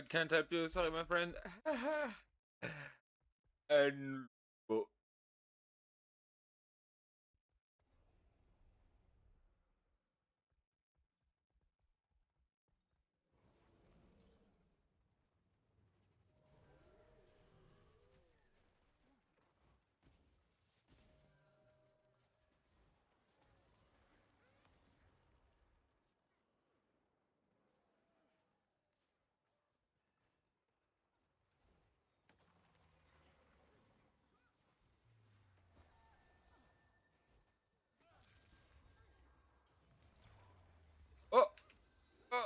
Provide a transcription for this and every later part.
Can't help you, sorry, my friend. And oh, oh, oh.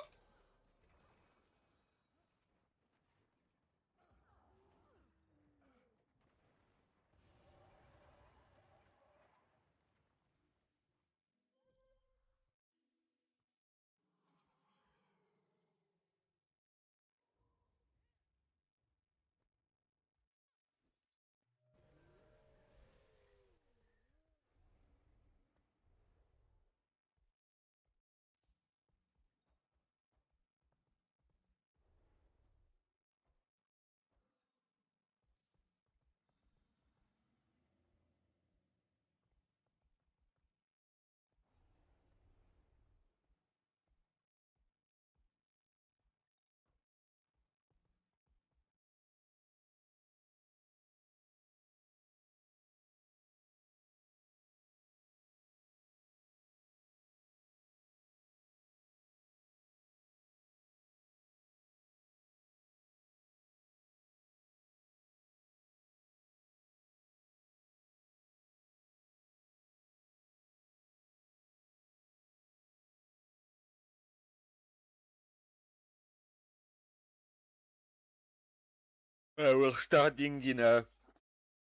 We're starting in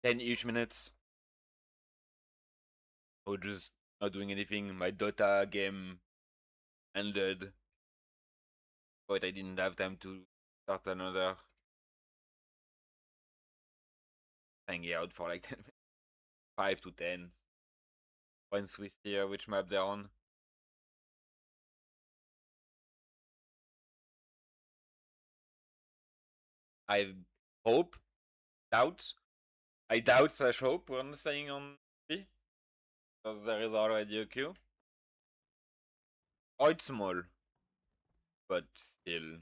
10-ish minutes. Or just not doing anything. My Dota game ended, but I didn't have time to start another. Hanging out for like 10 minutes. 5 to 10. Once we see which map they're on. I hope, doubt. I doubt slash hope we're staying on B. Because there is already a queue. Oh, it's small. But still.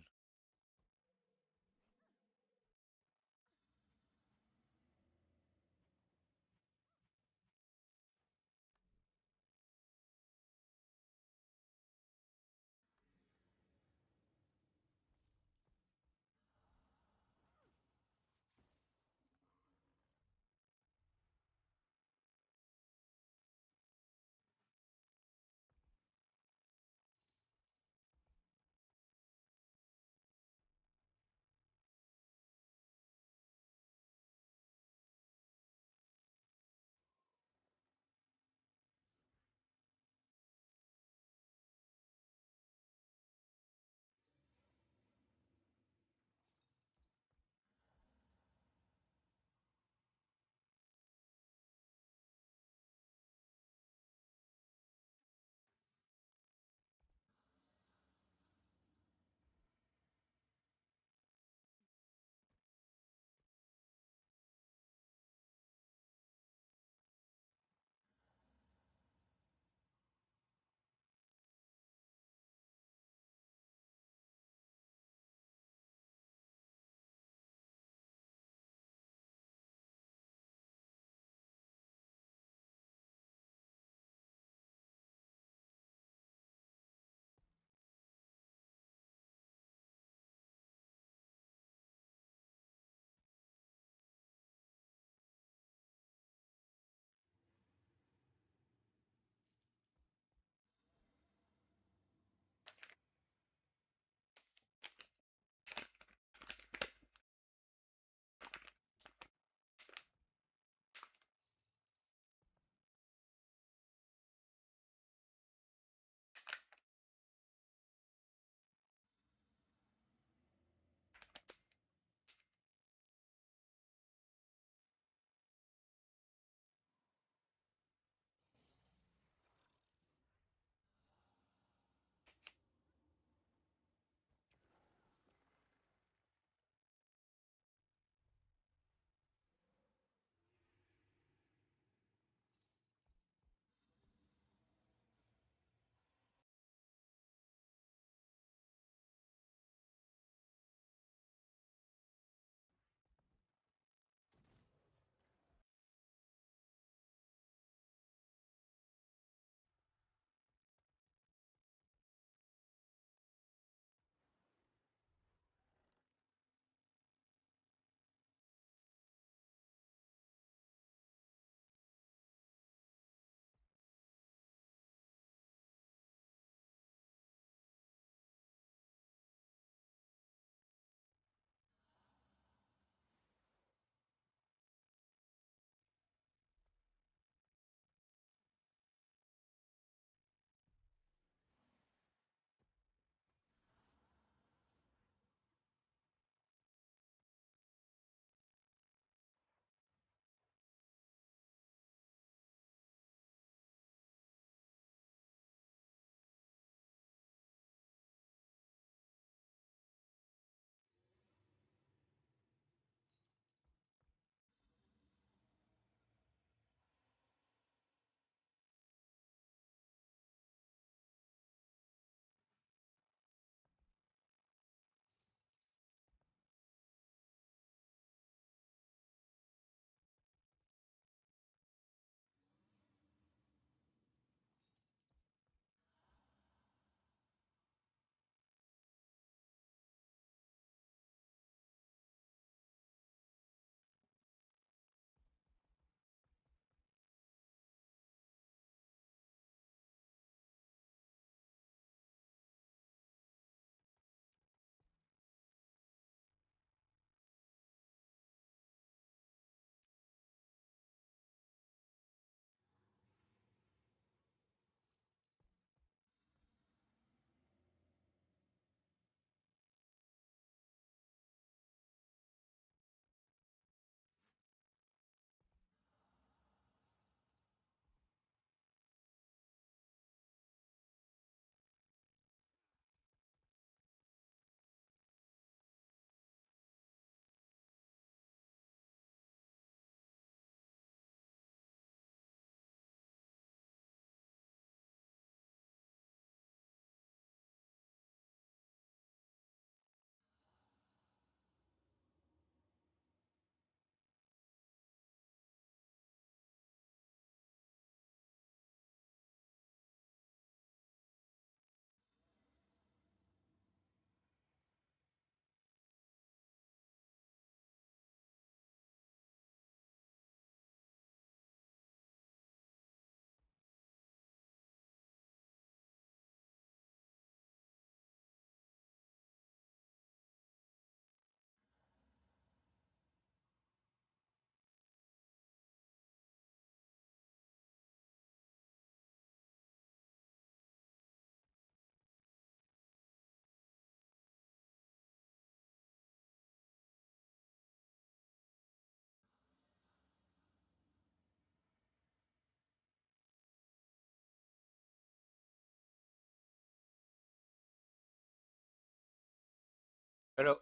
Hello.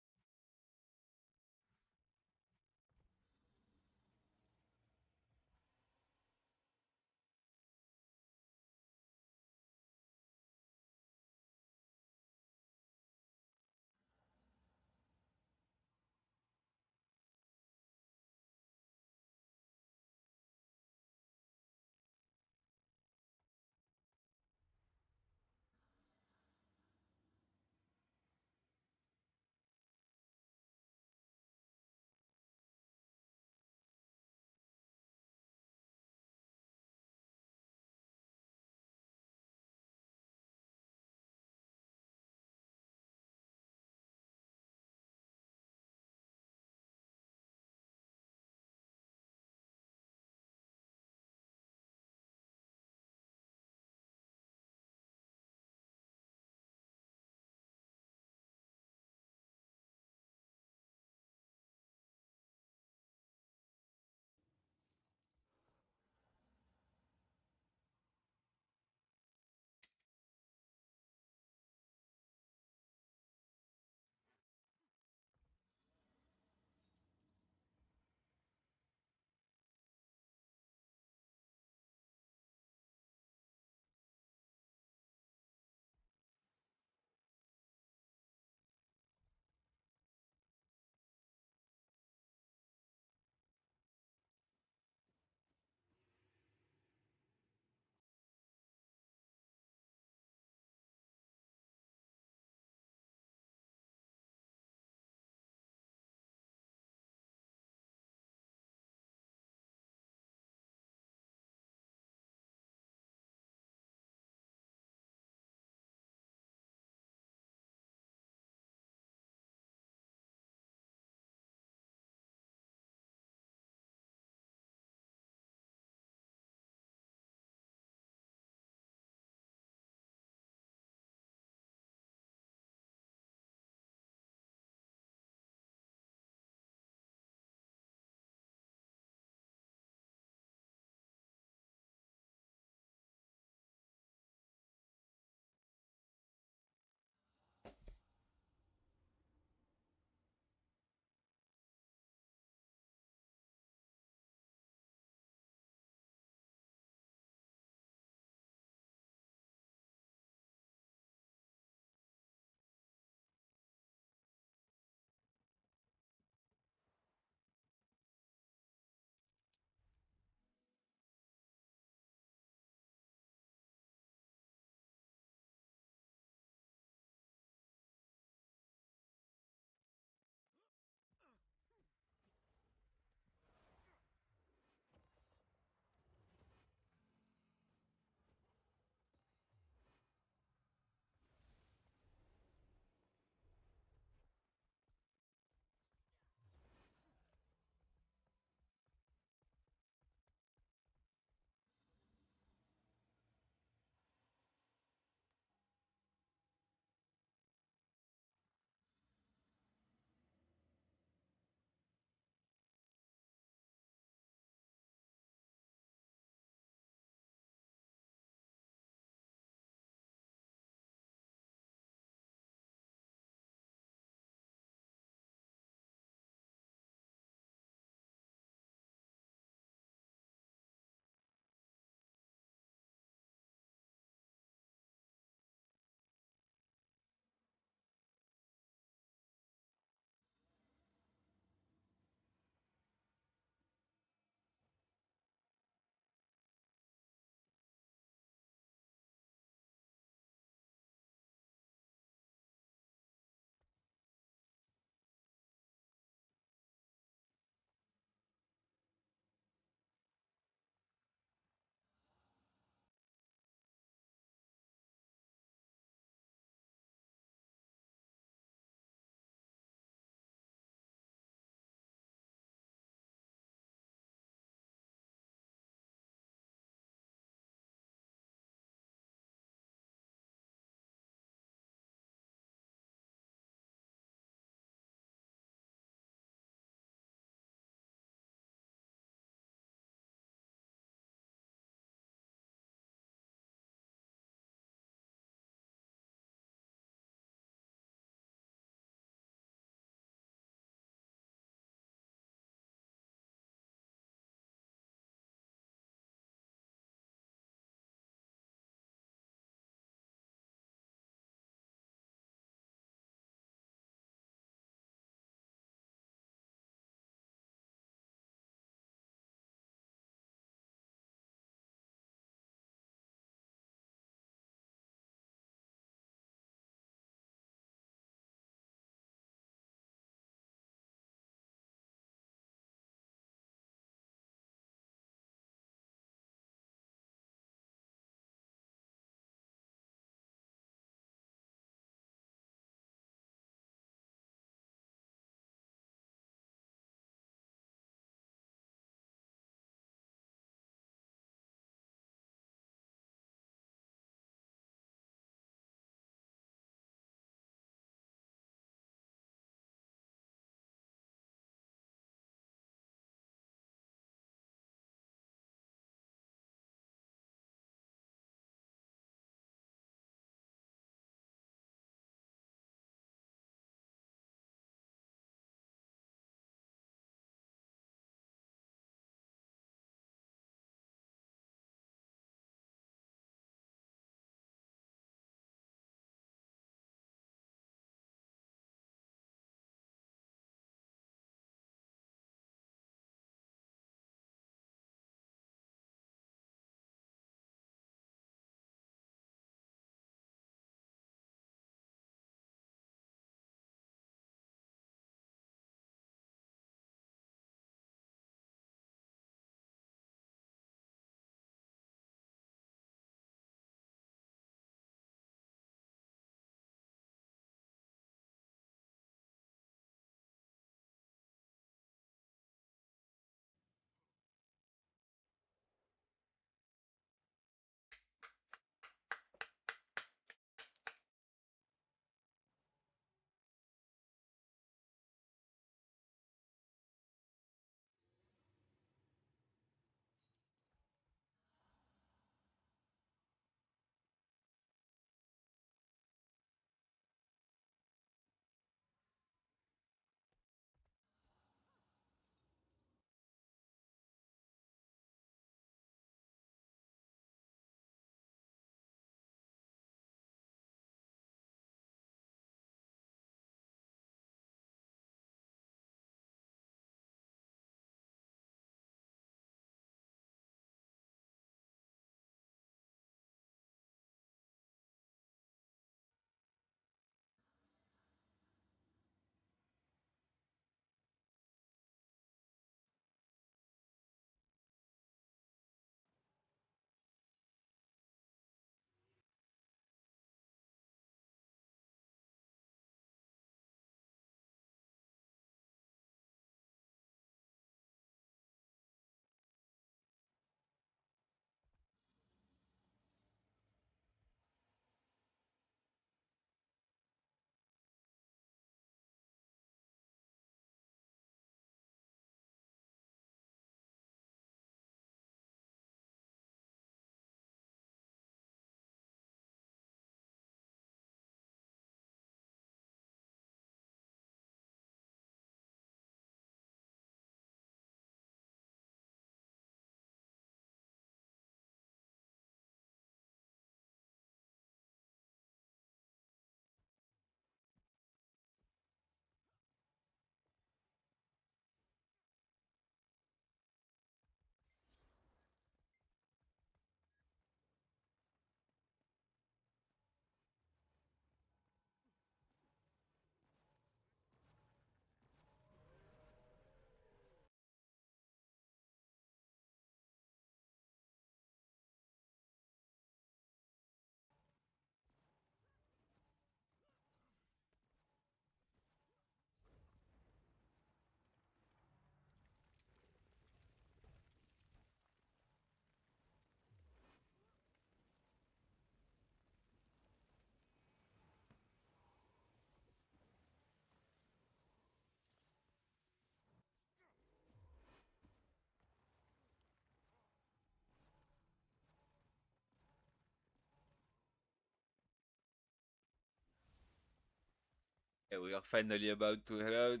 Okay, we are finally about to head out.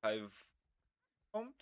5 count.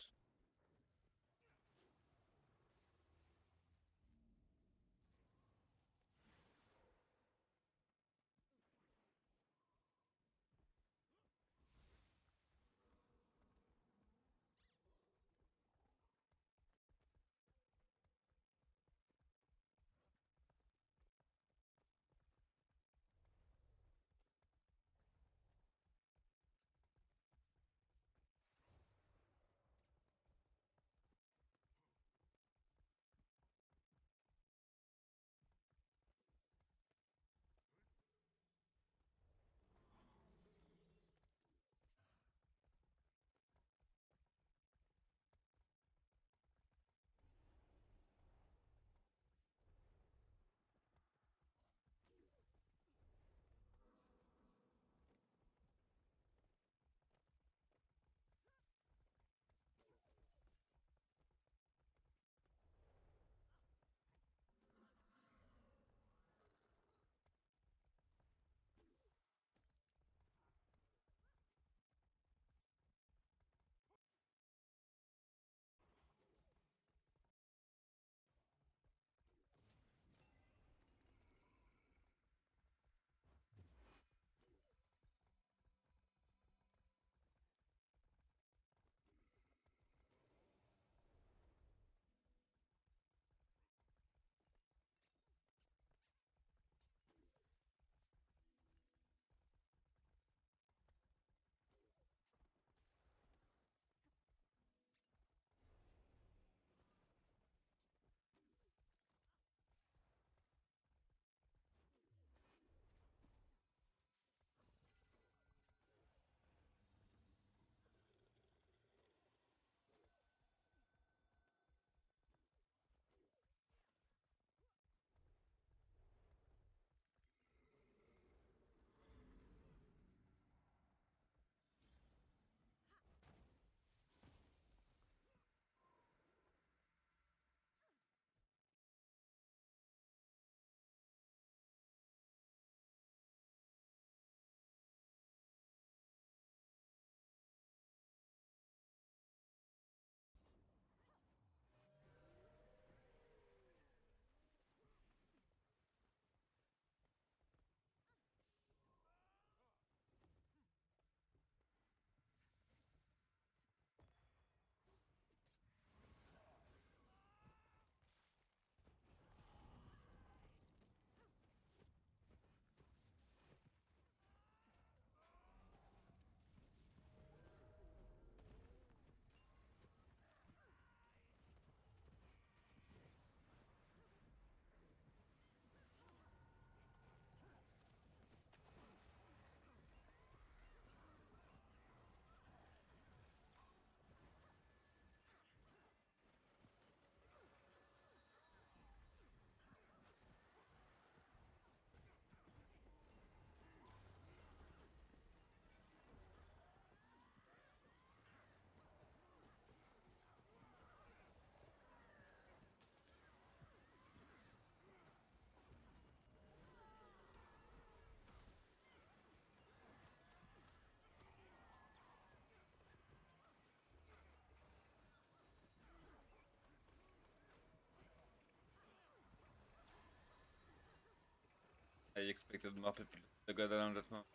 I expected more people to go down that moment.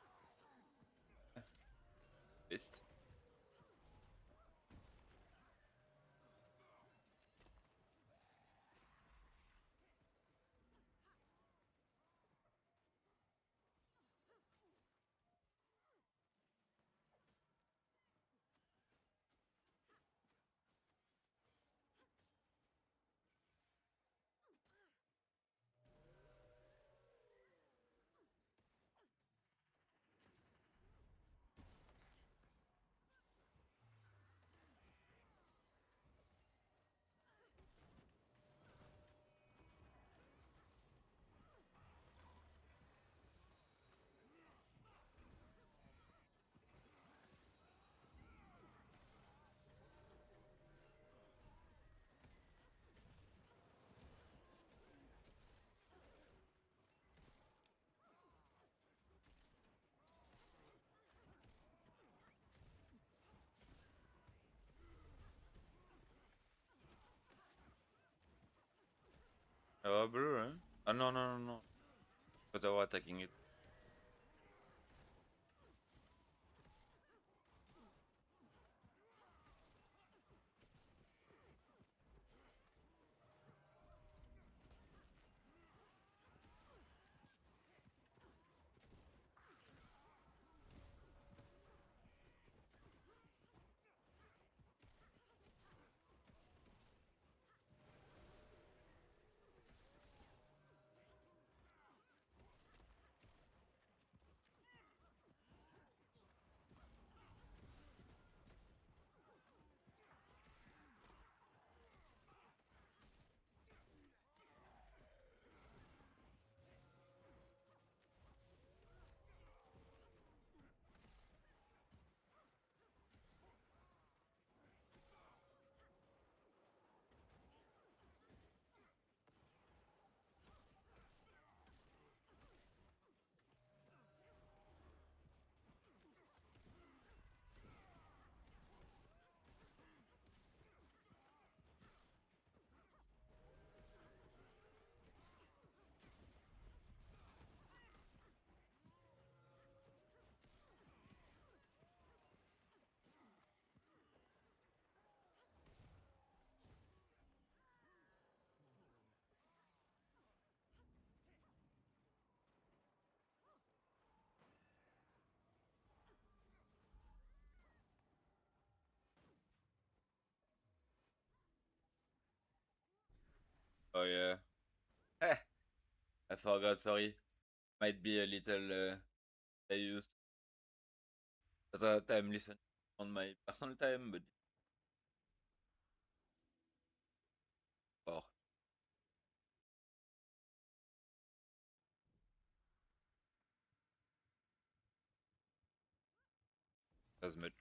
Pissed. Oh, blue, hein? Ah non, non, non, non. Pas avoir attacking it. Oh yeah. Eh, I forgot, sorry. Might be a little I used that I'm listening on my personal time, but oh, as much.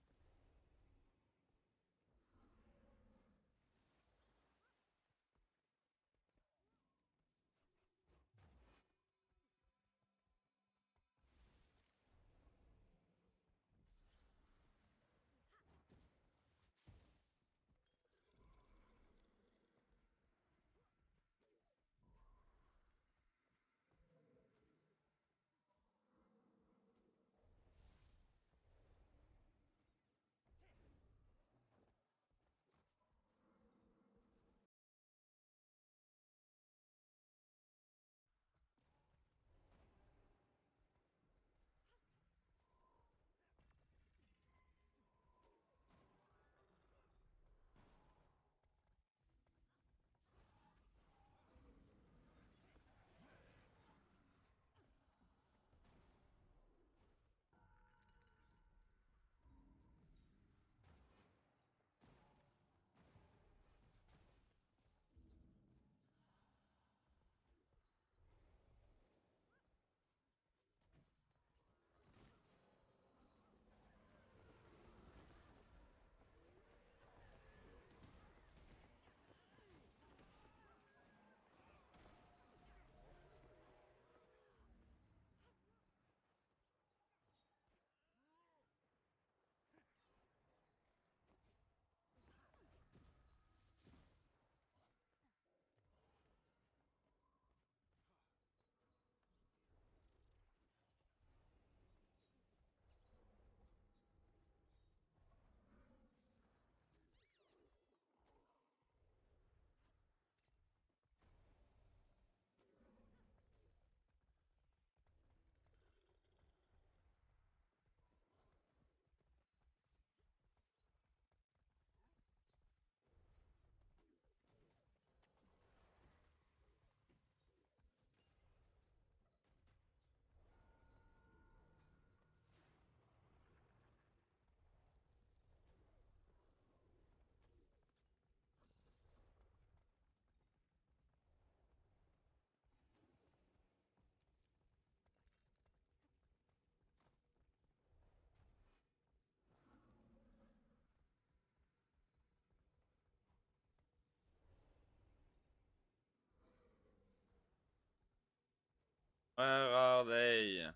Where are they?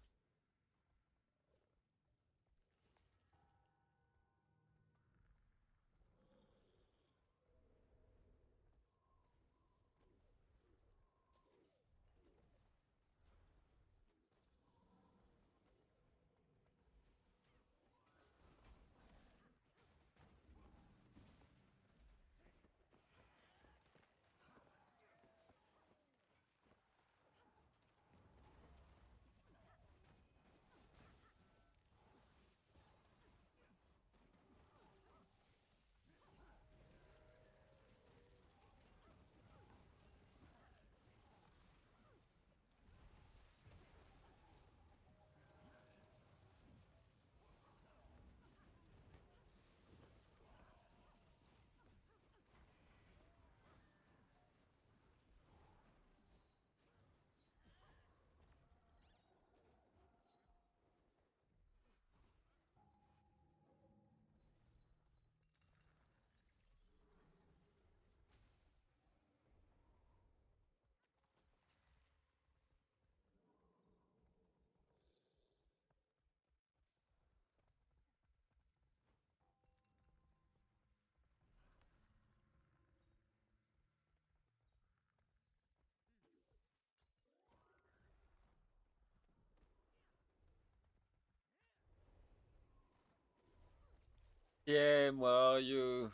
Yeah, where are you?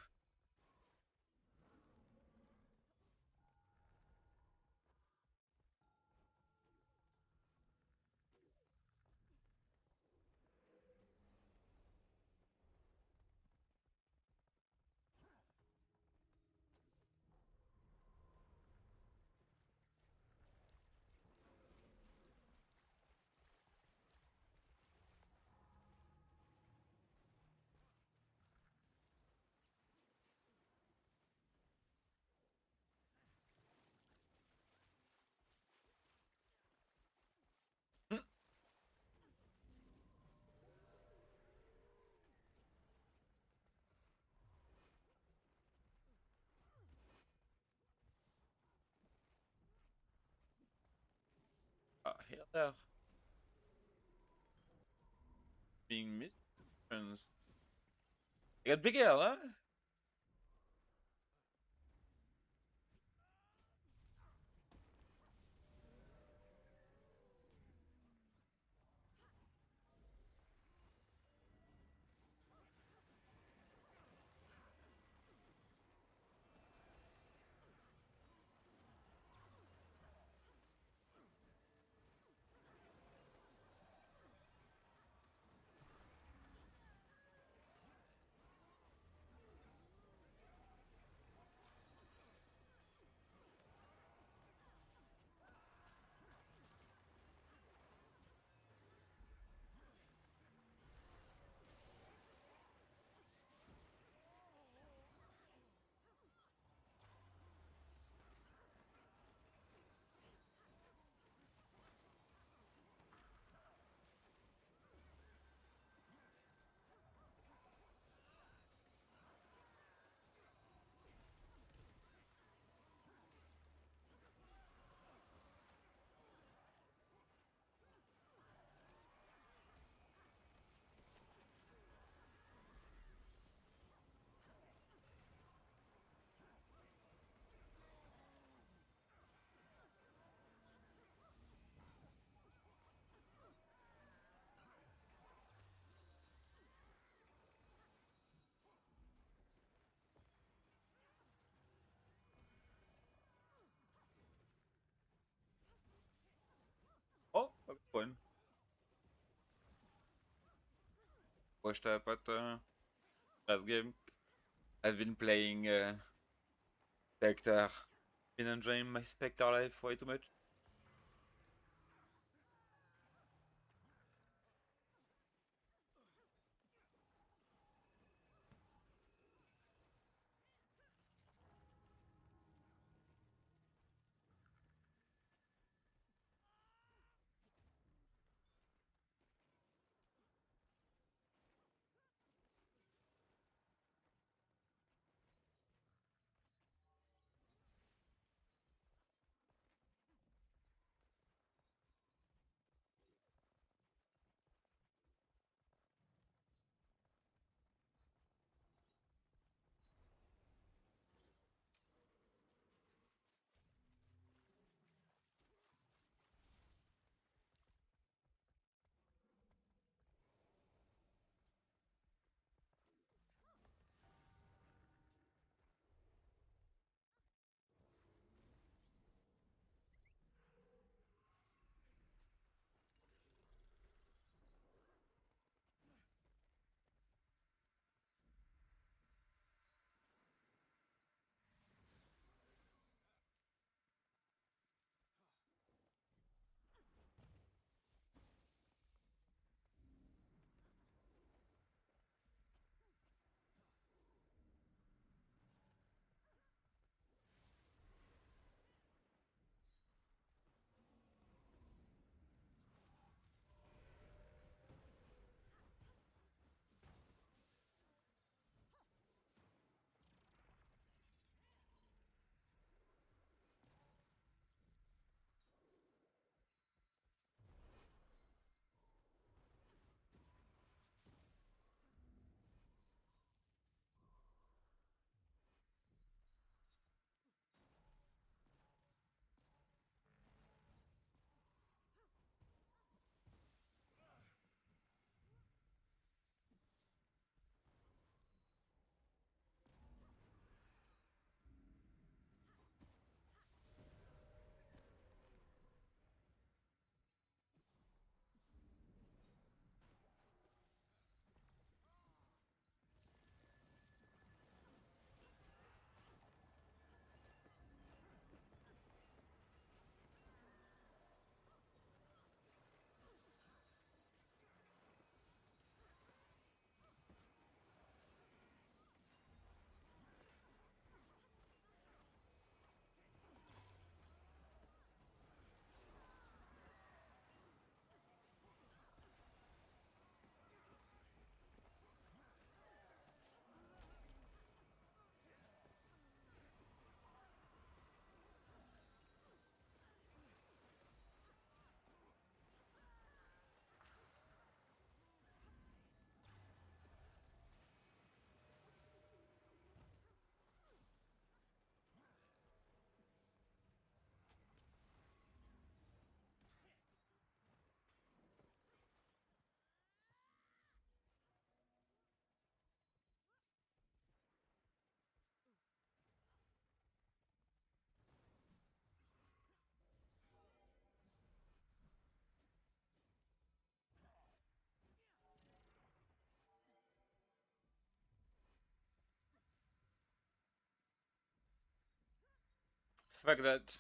Hmm. Here there. Being missions. They got bigger, huh? Oh, pas de point. Watched up at last game. I've been playing Spectre. Been enjoying my Spectre life way too much. fuck that.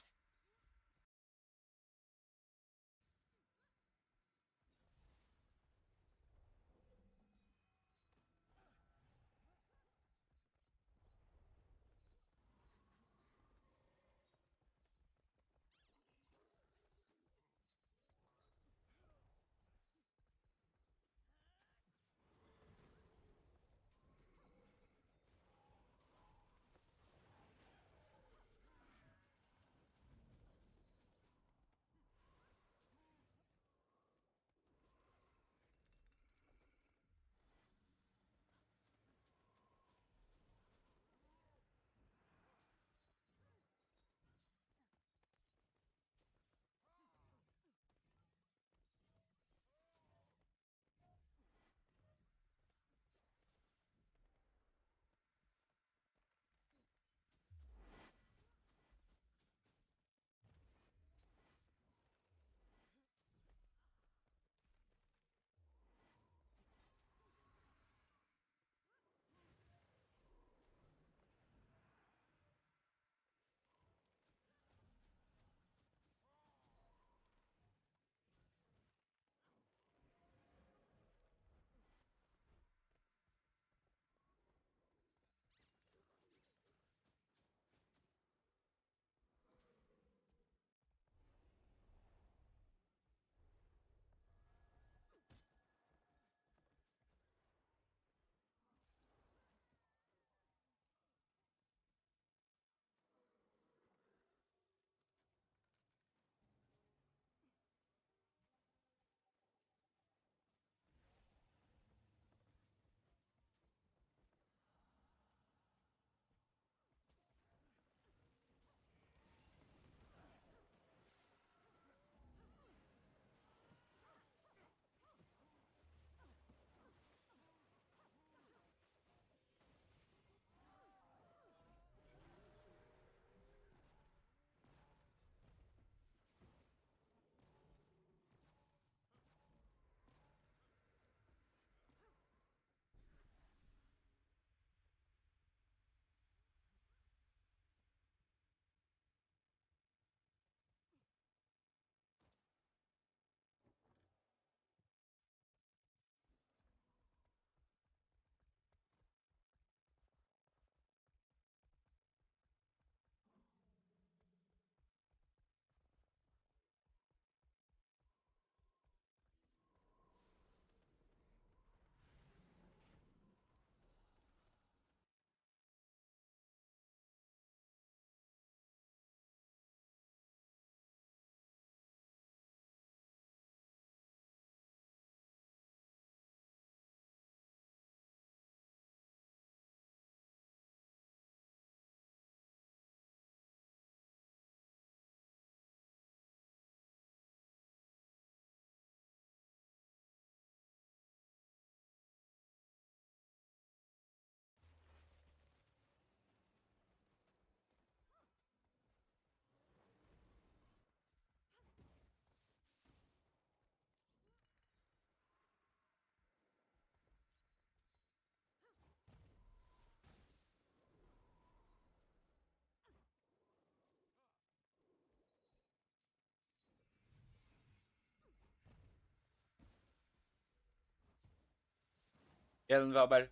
Hidden verbal.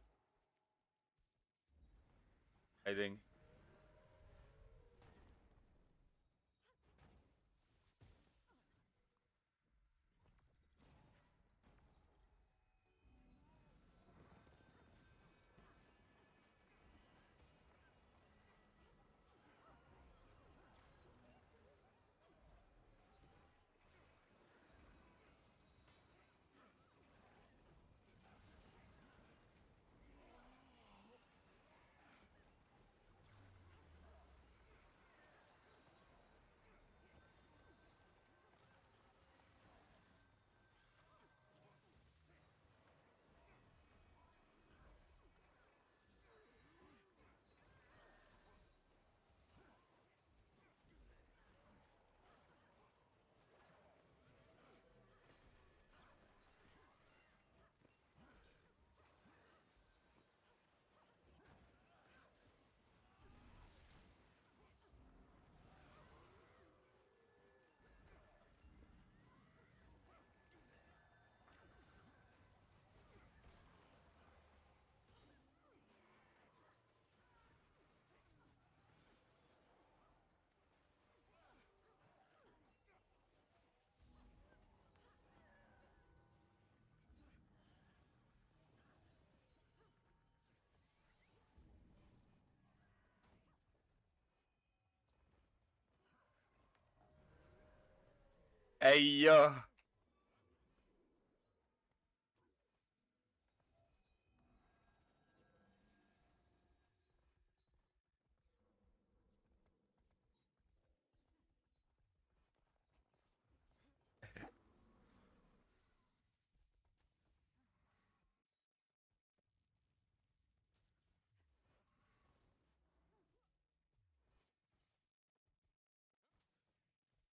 Hiding. Hey yo.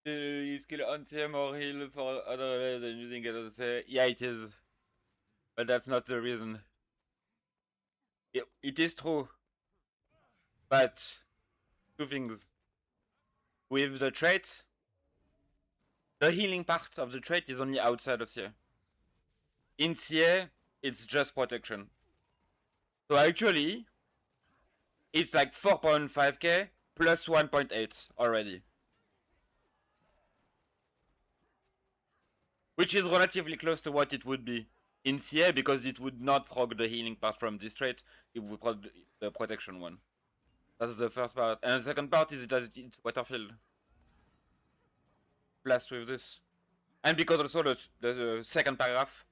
You skill on TM or heal for other than using it as a... Yeah, it is. But that's not the reason. It is true. But two things. With the trait, the healing part of the trait is only outside of CA. In CA, it's just protection. So actually, it's like 4.5k plus 1.8 already. Which is relatively close to what it would be in CA, because it would not proc the healing part from this trait, it would proc the protection one. That's the first part. And the second part is it's Waterfield. Blast with this. And because also the second paragraph,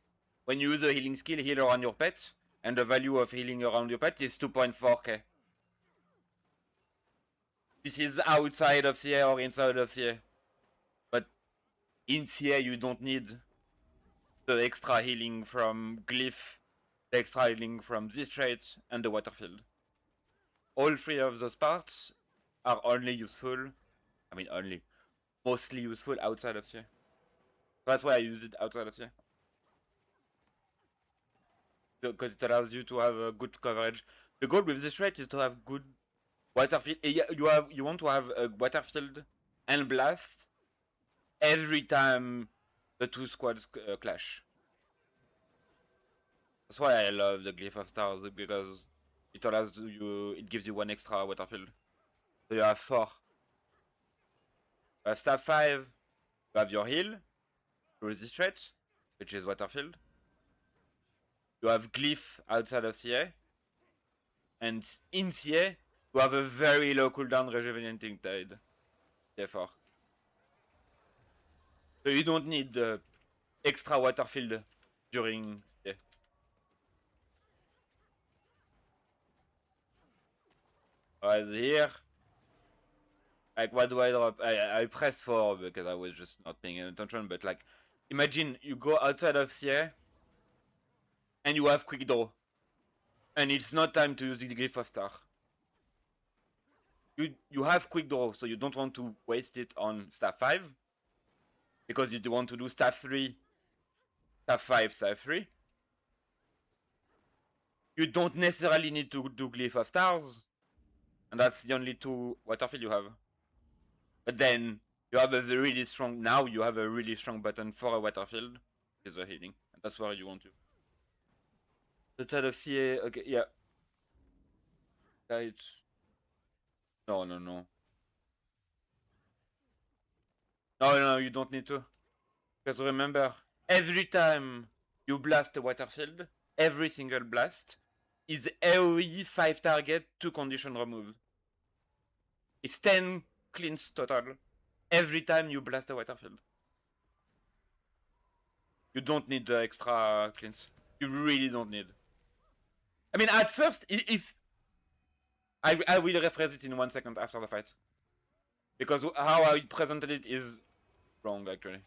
when you use a healing skill, heal around your pet, and the value of healing around your pet is 2.4k. This is outside of CA or inside of CA. But in CA you don't need the extra healing from Glyph, the extra healing from this trait, and the Waterfield. All three of those parts are only useful, I mean only, mostly useful outside of CA. That's why I use it outside of CA. Because it allows you to have a good coverage. The goal with this trait is to have good Waterfield. You want to have a Waterfield and Blast every time the two squads clash. That's why I love the Glyph of Stars, because it allows you, it gives you one extra Waterfield. So you have 4. You have Staff 5, you have your heal through this trait, which is Waterfield. You have Glyph outside of CA, and in CA, you have a very low cooldown Rejuvenating Tide. Therefore. So you don't need the extra Waterfield during CA. Whereas here, like, what do I drop? I pressed 4 because I was just not paying attention, but like, imagine you go outside of CA, and you have quick draw. And it's not time to use the Glyph of Star. You have quick draw, so you don't want to waste it on Staff 5. Because you want to do Staff 3, Staff 5, Staff 3. You don't necessarily need to do Glyph of Stars. And that's the only 2 Waterfield you have. But then, you have a really strong, now you have a really strong button for a Waterfield, which is a healing. And that's where you want to. The tide of CA, okay, yeah. It's... No. No, you don't need to. Because remember, every time you blast a Waterfield, every single blast is AoE 5 target, 2 condition removed. It's 10 cleans total every time you blast a Waterfield. You don't need the extra cleans. You really don't need. I mean, at first, if... I will rephrase it in 1 second after the fight. Because how I presented it is wrong, actually.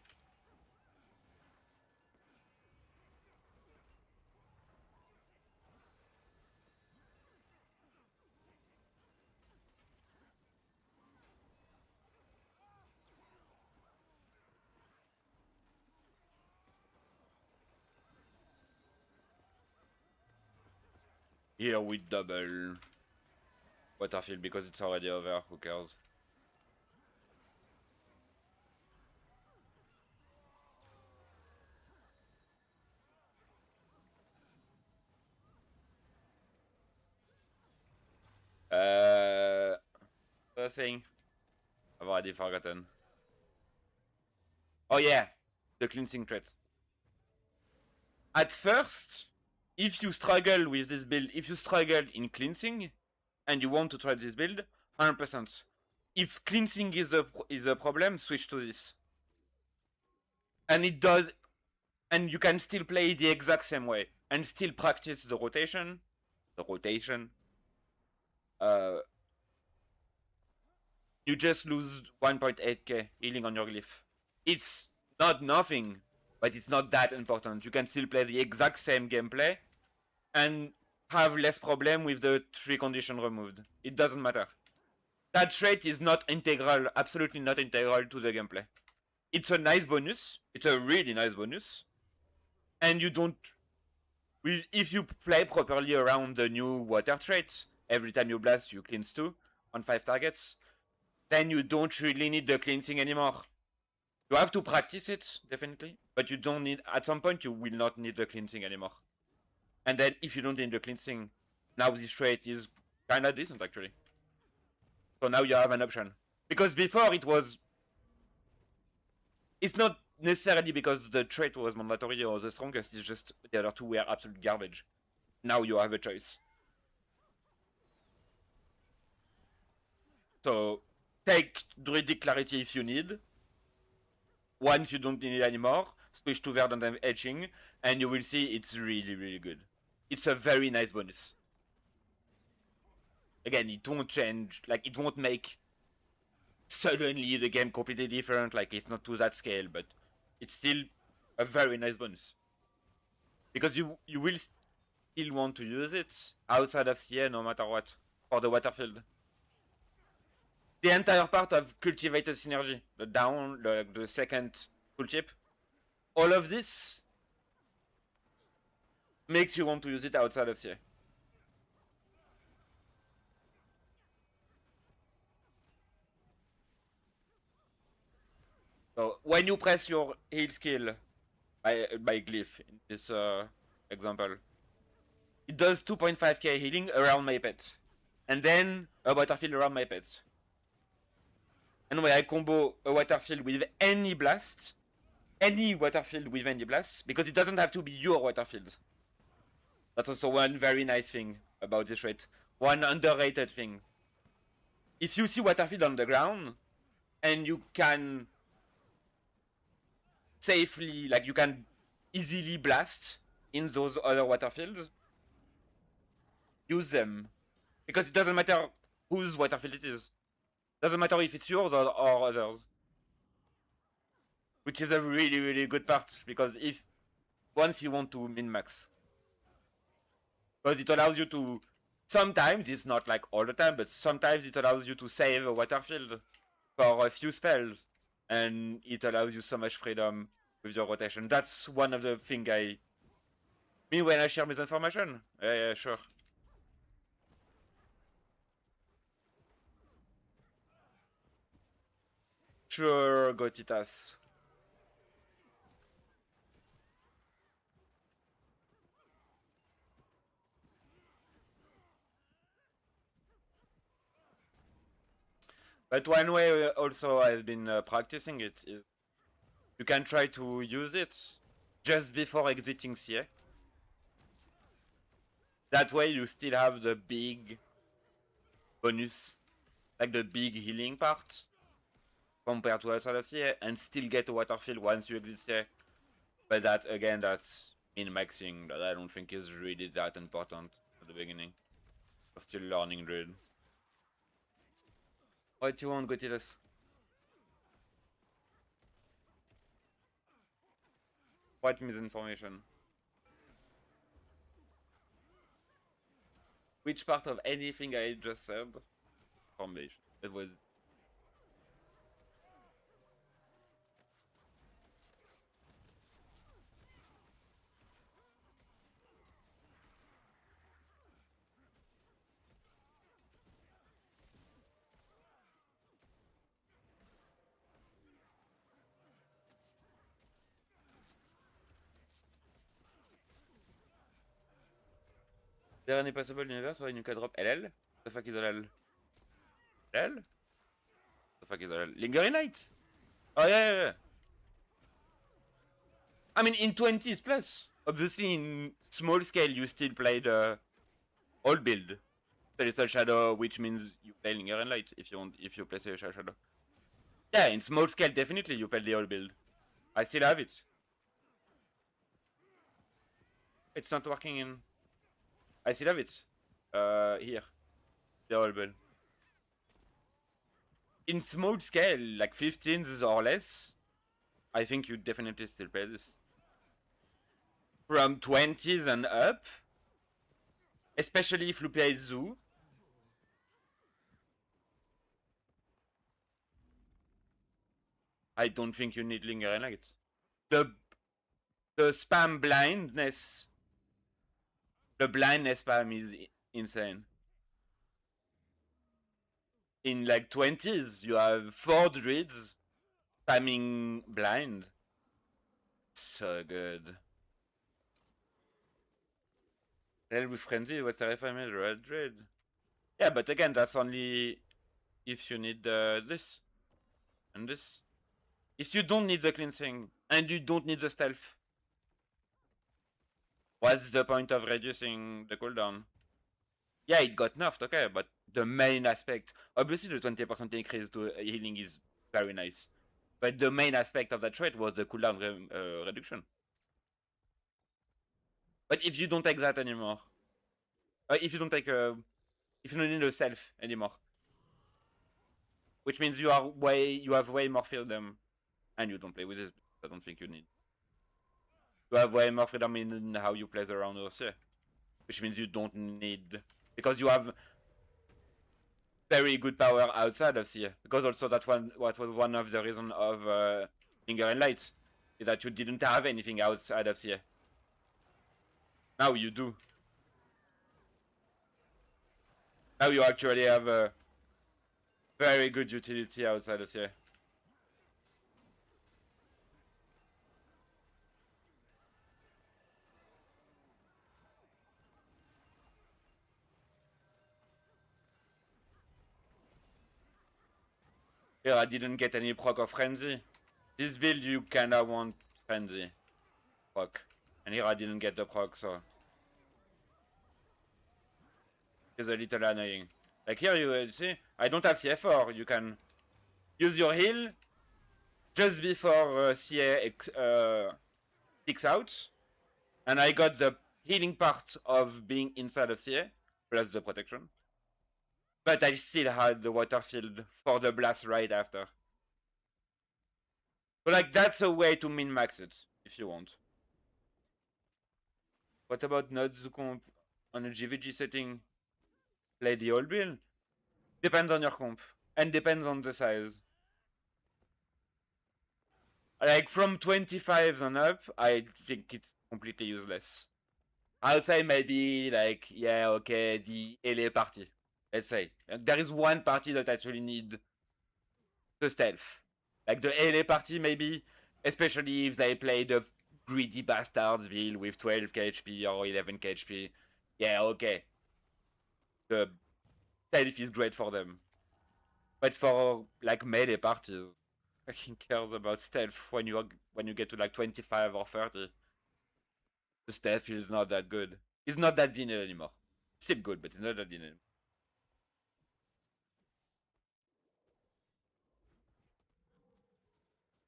Here we double Waterfield because it's already over, who cares? The thing I've already forgotten. Oh yeah, the cleansing trait. At first, if you struggle with this build, if you struggle in cleansing, and you want to try this build, 100%. If cleansing is a problem, switch to this. And it does, and you can still play the exact same way and still practice the rotation. Uh, you just lose 1.8k healing on your glyph. It's not nothing, but it's not that important. You can still play the exact same gameplay and have less problem with the 3 condition removed. It doesn't matter. That trait is not integral, absolutely not integral to the gameplay. It's a nice bonus. It's a really nice bonus. And you don't... If you play properly around the new water trait, every time you blast, you cleanse 2 on 5 targets, then you don't really need the cleansing anymore. You have to practice it, definitely, but you don't need... At some point, you will not need the cleansing anymore. And then, if you don't need the cleansing, now this trait is kinda decent, actually. So now you have an option. Because before it was... It's not necessarily because the trait was mandatory or the strongest, it's just the other two were absolute garbage. Now you have a choice. So, take Druidic Clarity if you need. Once you don't need it anymore, switch to Verdant Etching, and you will see it's really, really good. It's a very nice bonus. Again, it won't change, like, it won't make suddenly the game completely different, like, it's not to that scale, but it's still a very nice bonus. Because you will still want to use it outside of CA no matter what, for the water field. The entire part of Cultivated Synergy, the second tooltip, all of this makes you want to use it outside of CA. So when you press your heal skill by glyph in this example, it does 2.5k healing around my pet, and then a water field around my pet. And when I combo a water field with any blast, any water field with any blast, because it doesn't have to be your water field. That's also one very nice thing about this trait. One underrated thing. If you see water field on the ground, and you can safely, like you can easily blast in those other water fields, use them. Because it doesn't matter whose water field it is. Doesn't matter if it's yours or others. Which is a really, really good part, because if once you want to min-max. Because it allows you to, sometimes, it's not like all the time, but sometimes it allows you to save a water field for a few spells. And it allows you so much freedom with your rotation. That's one of the things I mean when I share this information. Yeah, sure. Sure, Gotitas. But one way also I've been practicing it is you can try to use it just before exiting CA. That way you still have the big bonus, like the big healing part, compared to outside of CA, and still get a water field once you exit CA. But that, again, that's min-maxing, that I don't think is really that important at the beginning. We're still learning Druid. What do you want, Gotilas? What misinformation? Which part of anything I just said? Formation. It was... Is there any possible universe where you can drop LL? The fuck is LL? LL? The fuck is LL? Lingering Light? Oh yeah. I mean, in 20s plus. Obviously, in small scale, you still play the old build. Celestial Shadow, which means you play Lingering Light if you play Celestial Shadow. Yeah, in small scale, definitely you play the old build. I still have it. It's not working in... I still have it. Here. The whole bell. In small scale, like 15s or less, I think you definitely still play this. From 20s and up, especially if you play Zoo, I don't think you need Lingering Light. The spam blindness, the blindness spam is insane. In like 20s, you have 4 druids spamming blind. So good. Hell with Frenzy was terrifying me, Red Druid. Yeah, but again, that's only if you need this and this. If you don't need the cleansing and you don't need the stealth, what's the point of reducing the cooldown? Yeah, it got nerfed, okay, but the main aspect, obviously the 20% increase to healing is very nice, but the main aspect of that trait was the cooldown reduction. But if you don't take that anymore, if you don't take if you don't need a self anymore, which means you have way more freedom, and you don't play with this. I don't think you need. You have way more freedom in how you play around also, which means you don't need, because you have very good power outside of CA. Because also that what was one of the reasons of Lingering Light is that you didn't have anything outside of CA. Now you do. Now you actually have a very good utility outside of CA. Here I didn't get any proc of Frenzy. This build you kinda want Frenzy proc. And here I didn't get the proc, so it's a little annoying. Like here you see, I don't have CF4. You can use your heal just before CA kicks out. And I got the healing part of being inside of CA, plus the protection. But I still had the water field for the blast right after. But like, that's a way to min-max it, if you want. What about nodes comp on a GvG setting? Play the old build? Depends on your comp. And depends on the size. Like, from 25s and up, I think it's completely useless. I'll say maybe, like, yeah, okay, the LA party. Let's say. There is one party that actually need the stealth. Like the LA party maybe, especially if they play the greedy bastards build with 12k HP or 11k HP. Yeah, okay. The stealth is great for them. But for like melee parties, fucking cares about stealth when you get to like 25 or 30. The stealth is not that good. It's not that linear anymore. Still good, but it's not that linear.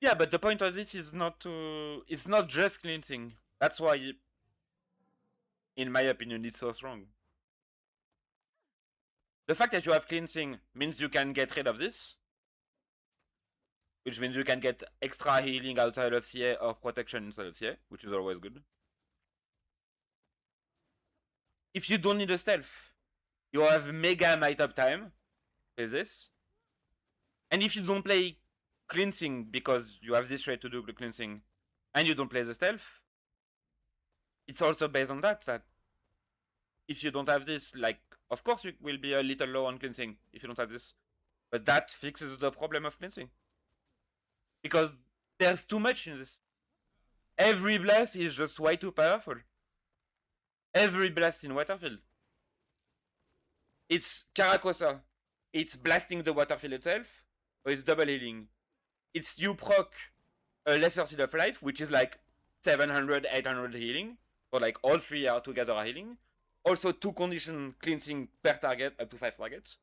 Yeah, but the point of this is not to... It's not just cleansing. That's why, in my opinion, it's so strong. The fact that you have cleansing means you can get rid of this. Which means you can get extra healing outside of CA or protection inside of CA, which is always good. If you don't need a stealth, you have mega might uptime with this. And if you don't play cleansing because you have this trait to do the cleansing and you don't play the stealth, it's also based on that if you don't have this, like, of course you will be a little low on cleansing if you don't have this, but that fixes the problem of cleansing because there's too much in this. Every blast is just way too powerful. Every blast in Waterfield, it's Caracosa, it's blasting the Waterfield itself, or it's double healing. It's you proc a lesser Seal of Life, which is like 700, 800 healing. Or like all three are together healing. Also 2 condition cleansing per target, up to 5 targets.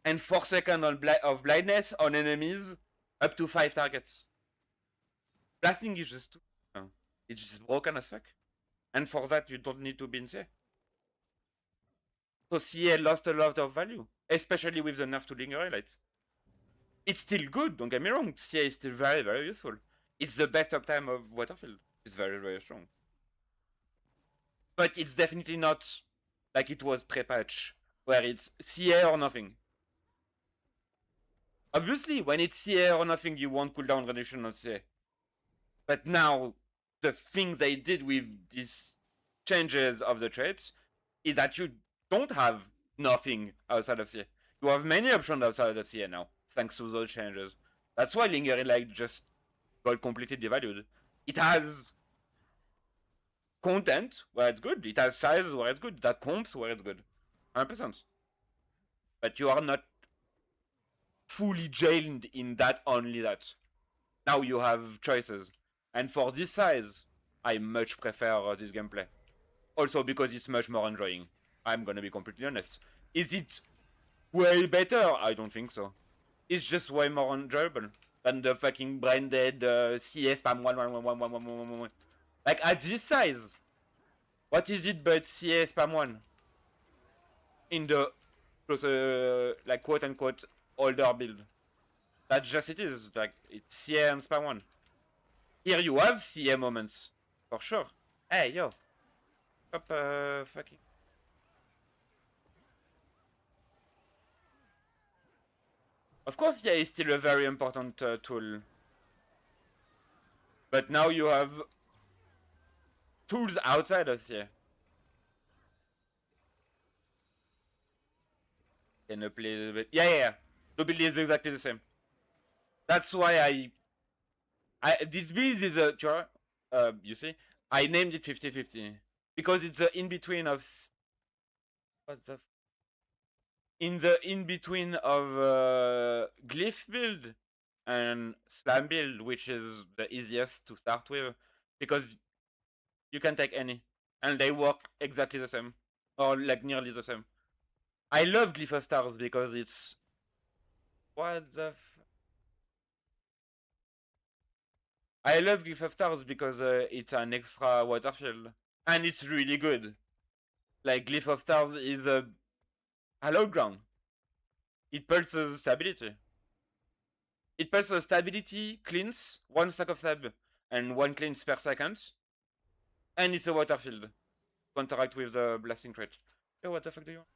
And 4 seconds of blindness on enemies, up to 5 targets. Blasting is just too... it's just broken as fuck. And for that, you don't need to be in CA. So CA lost a lot of value, especially with the nerf to linger highlights. It's still good, don't get me wrong. CA is still very, very useful. It's the best uptime of Waterfield. It's very, very strong. But it's definitely not like it was pre-patch, where it's CA or nothing. Obviously, when it's CA or nothing, you want cooldown reduction on CA. But now, the thing they did with these changes of the traits is that you don't have nothing outside of CA. You have many options outside of CA now, thanks to those changes. That's why Lingering like just got completely devalued. It has content where it's good, it has size where it's good, it has comps where it's good. 100%. But you are not fully jailed in that only that. Now you have choices. And for this size, I much prefer this gameplay. Also because it's much more enjoying. I'm gonna be completely honest. Is it way better? I don't think so. It's just way more enjoyable than the fucking branded CS spam 1. Like at this size, what is it but CS spam 1? In the like quote unquote older build. That's just it is. Like it's CA and spam 1. Here you have CA moments. For sure. Hey yo. Stop fucking. Of course, yeah, it's still a very important tool. But now you have tools outside of CA. Can you play a little bit? Yeah. The build is exactly the same. That's why this build is a... you see? I named it 50-50. Because it's the in-between of... What the... In the in-between of Glyph build and Slam build, which is the easiest to start with. Because you can take any. And they work exactly the same. Or like nearly the same. I love Glyph of Stars because it's... What the I love Glyph of Stars because it's an extra Waterfield. And it's really good. Like, Glyph of Stars is a hallowed ground. It pulses stability. It pulses stability, cleans, 1 stack of stab, and 1 cleanse per second. And it's a Waterfield. Counteract with the blasting trait. Yo, what the fuck do you want?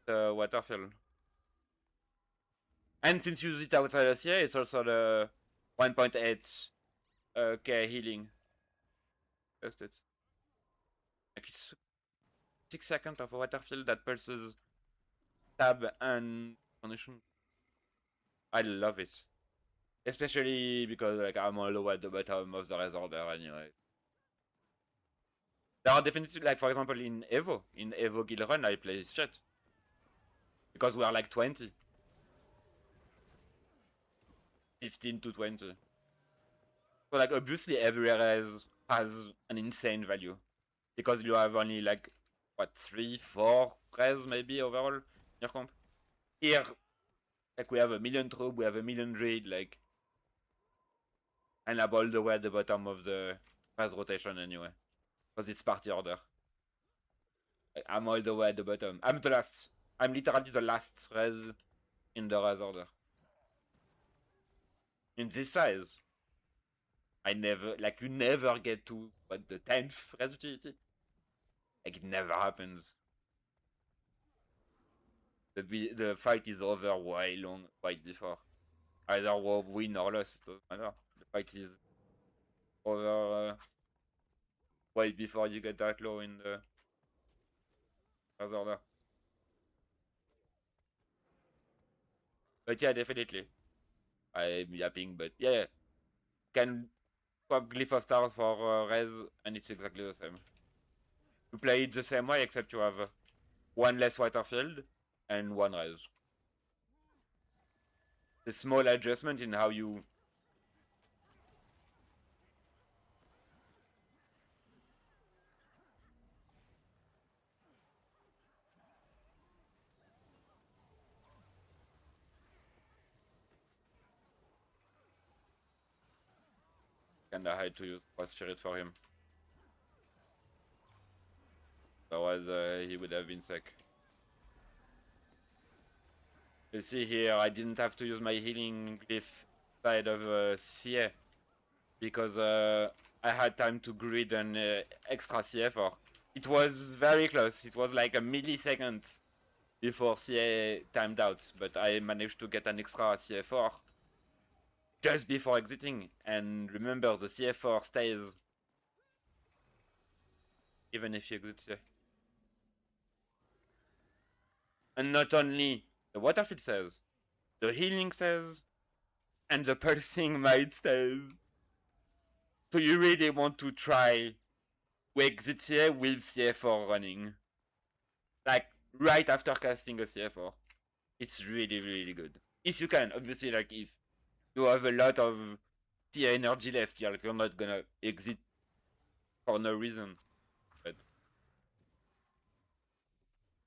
The Waterfield. And since you use it outside of CA, it's also the 1.8 K healing. Just it. Like it's 6 seconds of a Waterfield that pulses tab and condition. I love it. Especially because like I'm all the way at the bottom of the resorder anyway. There are definitely, like for example in Evo Guild Run I play this shit. Because we are like 20. 15 to 20. So like obviously every res has an insane value. Because you have only like, what, 3-4 res maybe overall in your comp. Here, like we have 1,000,000 troop, we have 1,000,000 druid, like... And I'm all the way at the bottom of the res rotation anyway. Because it's party order. I'm all the way at the bottom. I'm the last. I'm literally the last res in the res order. In this size. I never, like you never get to, what, the 10th res utility? Like it never happens. The fight is over way long, quite before. Either we win or lose, it doesn't matter. The fight is over way before you get that low in the res order. But yeah, definitely. I'm yapping, but yeah. Can swap Glyph of Stars for res, and it's exactly the same. You play it the same way, except you have 1 less Waterfield and 1 res. The small adjustment in how you... kinda hard to use Cross Spirit for him. Otherwise, he would have been sick. You see here, I didn't have to use my healing glyph side of CA because I had time to grid an extra CA4. It was very close. It was like a millisecond before CA timed out, but I managed to get an extra CA4 just before exiting. And remember, the CA4 stays even if you exit CA. And not only the water field stays, the healing stays, and the pulsing might stays. So you really want to try to exit CA with CA4 running. Like, right after casting a CA4. It's really, really good. If you can, obviously, like, if you have a lot of CA energy left, you're not gonna exit for no reason. But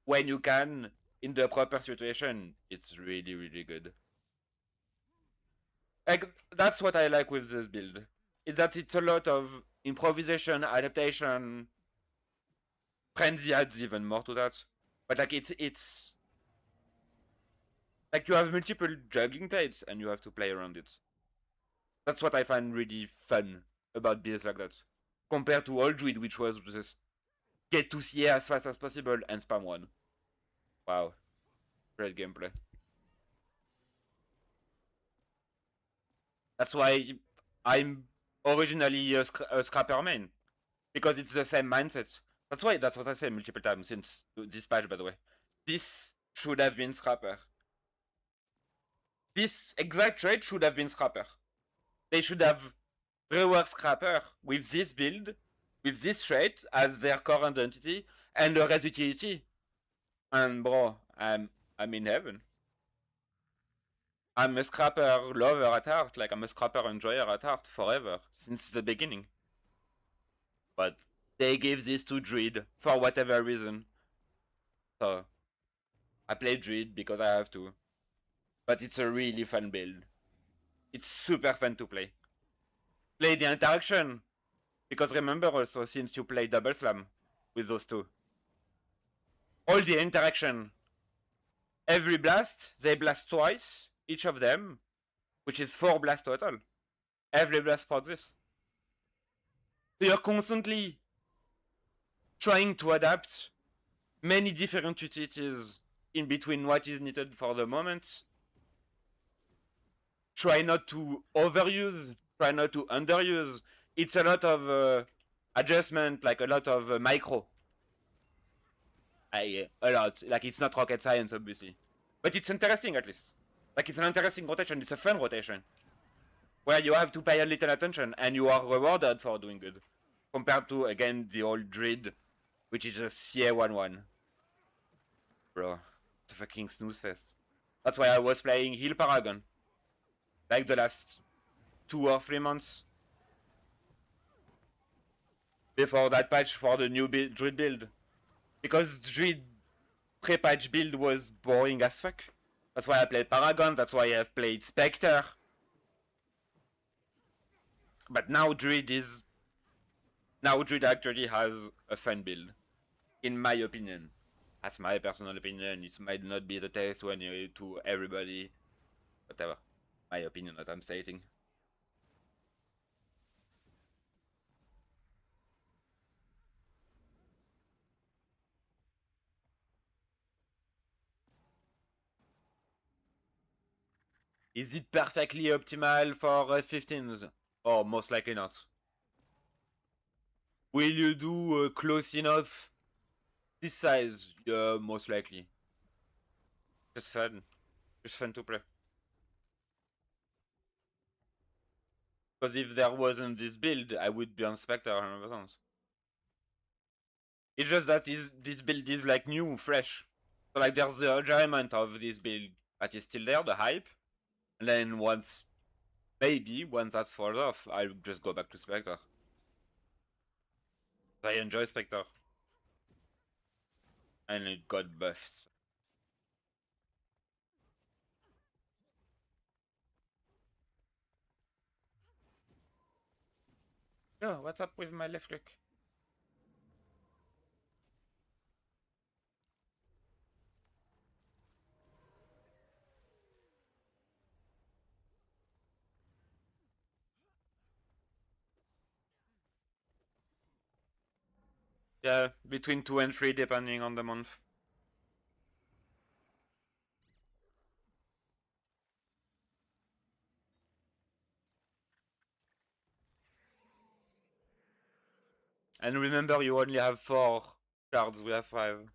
when you can, in the proper situation, it's really, really good. Like, that's what I like with this build. Is that it's a lot of improvisation, adaptation, frenzy adds even more to that. But like it's like you have multiple juggling plates and you have to play around it. That's what I find really fun about builds like that. Compared to Old Druid, which was just get to CA as fast as possible and spam one. Wow. Great gameplay. That's why I'm originally a Scrapper main. Because it's the same mindset. That's what I say multiple times since this patch, by the way. This should have been Scrapper. This exact trade should have been Scrapper. They should have reworked Scrapper with this build, with this trait as their core identity, and the rest utility. And bro, I'm in heaven. I'm a Scrapper lover at heart, like I'm a Scrapper enjoyer at heart forever, since the beginning. But they gave this to Druid for whatever reason. So I play Druid because I have to. But it's a really fun build. It's super fun to play. Play the interaction. Because remember also, since you play Double Slam with those two. All the interaction. Every blast, they blast twice, each of them. Which is 4 blasts total. Every blast procs this. So you're constantly trying to adapt many different utilities in between what is needed for the moment. Try not to overuse, try not to underuse. It's a lot of adjustment, like a lot of micro. A lot. Like, it's not rocket science, obviously. But it's interesting, at least. Like, it's an interesting rotation. It's a fun rotation. Where you have to pay a little attention, and you are rewarded for doing good. Compared to, again, the old Druid, which is a CA1-1. Bro, it's a fucking snooze fest. That's why I was playing Heal Paragon. Like the last 2 or 3 months. Before that patch for the new Druid build. Because Druid pre-patch build was boring as fuck. That's why I played Paragon, that's why I've played Spectre. But now Druid actually has a fun build. In my opinion. That's my personal opinion. It might not be the case to everybody. Whatever. My opinion that I'm stating. Is it perfectly optimal for 15s? Oh, most likely not. Will you do close enough this size? Yeah, most likely. Just fun. Just fun to play. Because if there wasn't this build, I would be on Spectre 100%. It's just that this build is like new, fresh. So like there's the enjoyment of this build that is still there, the hype. And then once that falls off, I'll just go back to Spectre. I enjoy Spectre. And it got buffed. Yo, what's up with my left click? Yeah, between 2 and 3 depending on the month. And remember, you only have 4 cards, we have 5.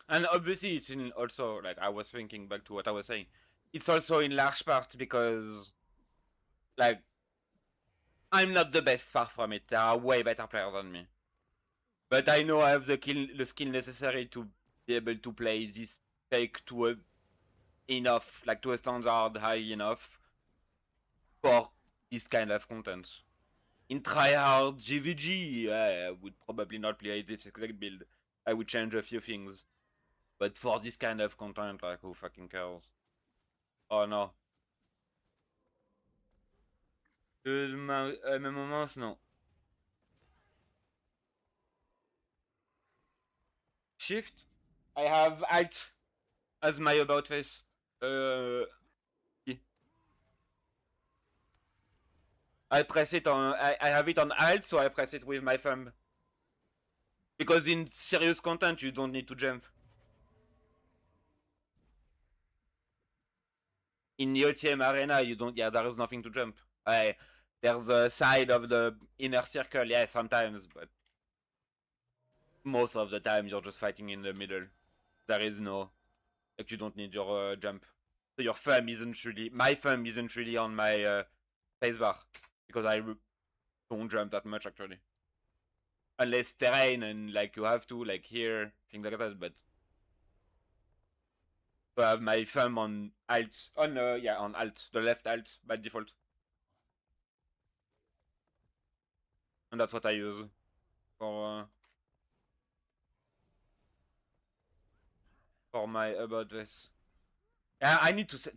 And obviously, it's in also, like, I was thinking back to what I was saying. It's also in large part because, like, I'm not the best, far from it. There are way better players than me. But I know I have the skill necessary to be able to play this take to a enough, like to a standard high enough for this kind of content. In tryhard GvG, I would probably not play this exact build. I would change a few things. But for this kind of content, like, who fucking cares? Oh no. MMO mouse, no. Shift? I have Alt as my about face. Yeah. I press it on. I have it on Alt, so I press it with my thumb. Because in serious content, you don't need to jump. In the OTM arena, you don't. Yeah, there is nothing to jump. There's the side of the inner circle, yeah, sometimes, but most of the time you're just fighting in the middle. There is no. Like, you don't need your jump. So your thumb isn't really. My thumb isn't really on my spacebar. Because I don't jump that much actually. Unless terrain and like you have to, like here, things like that, but I have my thumb on alt, on alt, the left alt by default. And that's what I use for my about this. Yeah, I need to set.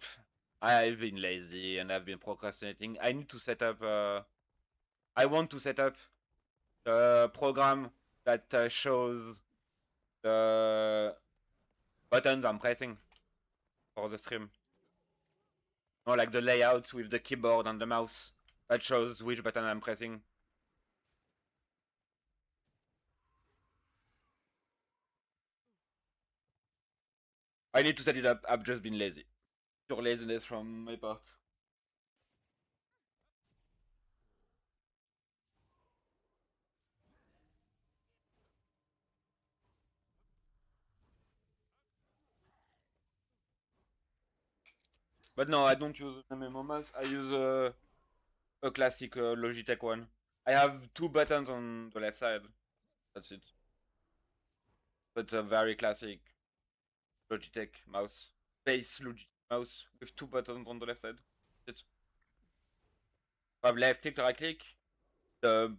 I've been lazy and I've been procrastinating. I need to set up. I want to set up a program that shows the buttons I'm pressing for the stream. Or like the layout with the keyboard and the mouse that shows which button I'm pressing. I need to set it up. I've just been lazy. Pure laziness from my part. But no, I don't use an MMO mouse. I use a classic Logitech one. I have 2 buttons on the left side. That's it. But a very classic Logitech mouse. Base Logitech mouse with 2 buttons on the left side. That's it. I have left click, right click. The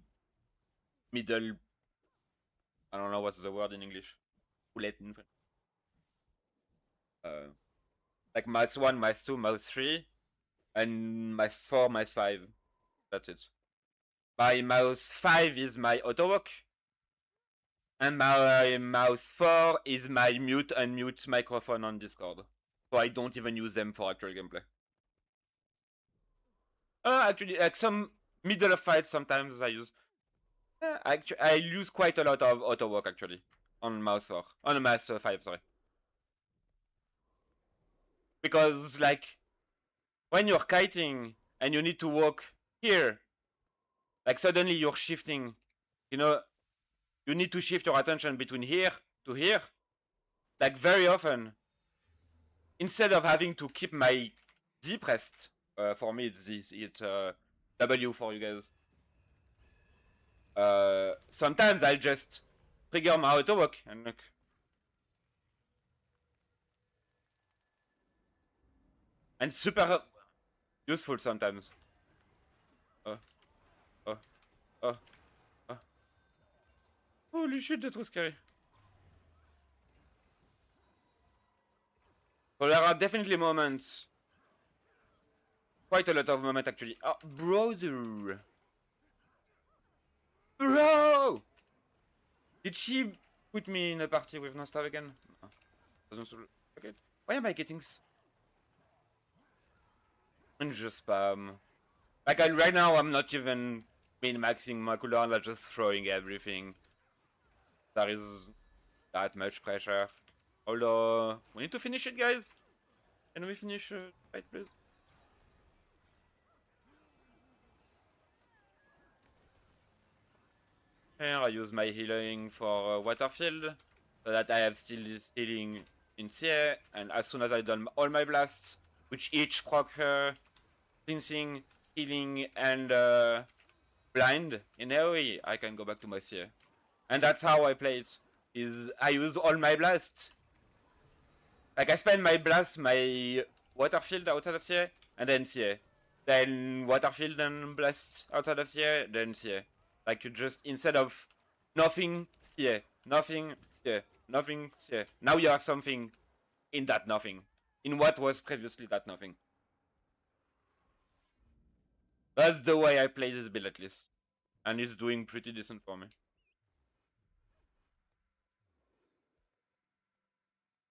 middle. I don't know what's the word in English. Bullet in French. Like mouse 1, mouse 2, mouse 3, and mouse 4, mouse 5. That's it. My mouse 5 is my auto walk, and my mouse 4 is my mute and mute microphone on Discord. So I don't even use them for actual gameplay. Actually, like some middle of fights, sometimes I use. Actually, I use quite a lot of auto walk actually on mouse 4, on mouse 5, sorry. Because like when you're kiting and you need to walk here, Like suddenly you're shifting, you know, you need to shift your attention between here to here, like very often. Instead of having to keep my D pressed, for me it's Z, it's W for you guys. Sometimes I'll just trigger my auto walk and look. And super useful sometimes. Oh, oh, oh, oh. Holy shit, that was scary. So there are definitely moments. Quite a lot of moments actually. Oh, brother. Bro! Did she put me in a party with Nostal again? No. Doesn't okay. Why am I getting and just spam? Like right now I'm not even min-maxing my cooldown, I'm just throwing everything. There is that much pressure. Although we need to finish it, guys. Can we finish fight, please? Here I use my healing for Waterfield, so that I have still this healing in CA, and as soon as I've done all my blasts, which each proc cleansing, healing, and blind in AoE, I can go back to my CA. And that's how I play it, is I use all my blasts. Like I spend my blast, my Waterfield outside of CA, and then CA. Then Waterfield and blast outside of CA, then CA. Like you just, instead of nothing, CA, nothing, CA, nothing, CA. Now you have something in that nothing. In what was previously that nothing. That's the way I play this build at least. And it's doing pretty decent for me.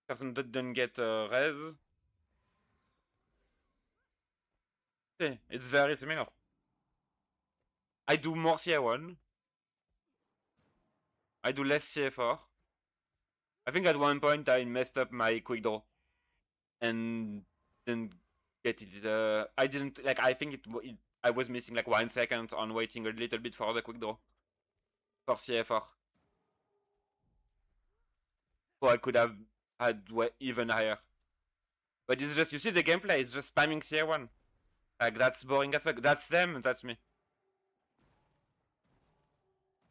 Person didn't get res. Okay, it's very similar. I do more CA1. I do less CA4. I think at one point I messed up my quick draw. And didn't get it. I didn't, like, I think I was missing like 1 second on waiting a little bit for the quick draw. For CA4. So I could have had even higher. But it's just, you see the gameplay, it's just spamming CA1. Like, that's boring as fuck. That's them, that's me.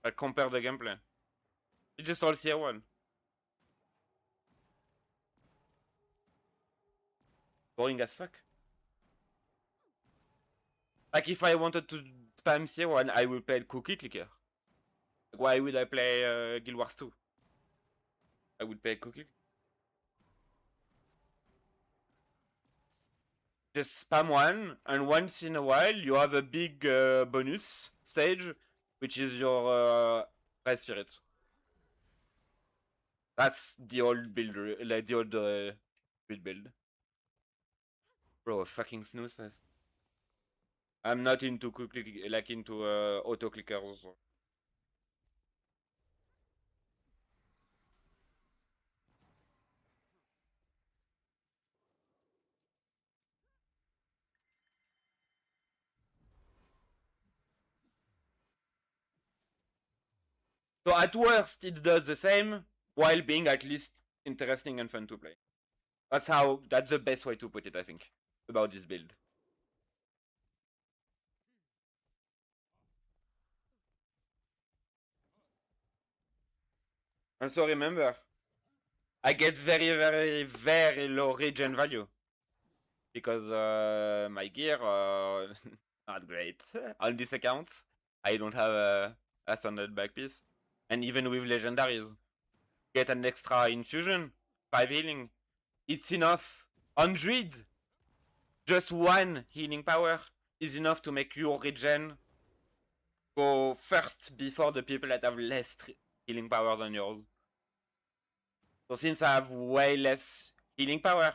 Like, compare the gameplay. It's just all CA1. Boring as fuck. Like, if I wanted to spam CA1, I would play Cookie Clicker. Like, why would I play Guild Wars 2? I would play Cookie. Just spam one, and once in a while you have a big bonus stage, which is your Rise Spirit. That's the old build, like the old build. Bro, a fucking snooze fest. I'm not into like into auto clickers. So at worst, it does the same while being at least interesting and fun to play. That's the best way to put it, I think, about this build. And so remember, I get very, very, very low regen value. Because my gear not great. On this account, I don't have a standard back piece. And even with legendaries, get an extra infusion, 5 healing. It's enough. On Druid, just 1 healing power is enough to make your regen go first before the people that have less healing power than yours. So since I have way less healing power,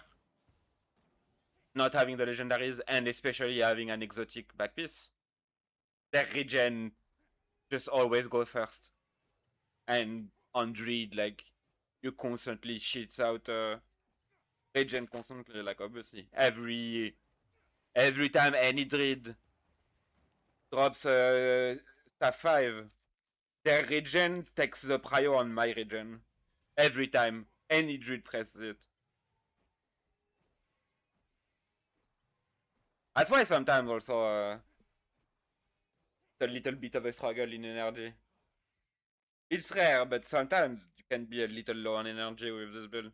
not having the legendaries and especially having an exotic back piece, their regen just always go first. And on Druid, like, you constantly shits out regen constantly, like, obviously. Every time any Druid drops Stat 5. Their regen takes the prior on my regen. Every time. Any druid presses it. That's why sometimes also a little bit of a struggle in energy. It's rare, but sometimes you can be a little low on energy with this build.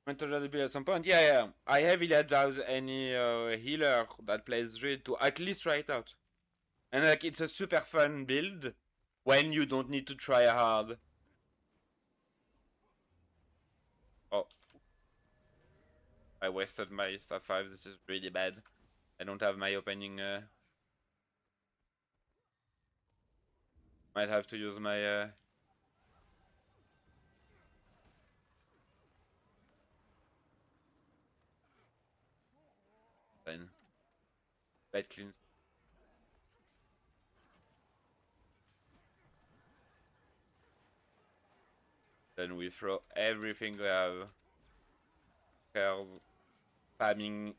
Went to the build at some point. Yeah. I heavily advise any healer that plays Druid to at least try it out. And like it's a super fun build when you don't need to try hard. Oh. I wasted my stat 5, this is really bad. I don't have my opening might have to use my fine. Bad cleans. Then we throw everything we have. Curls, spamming,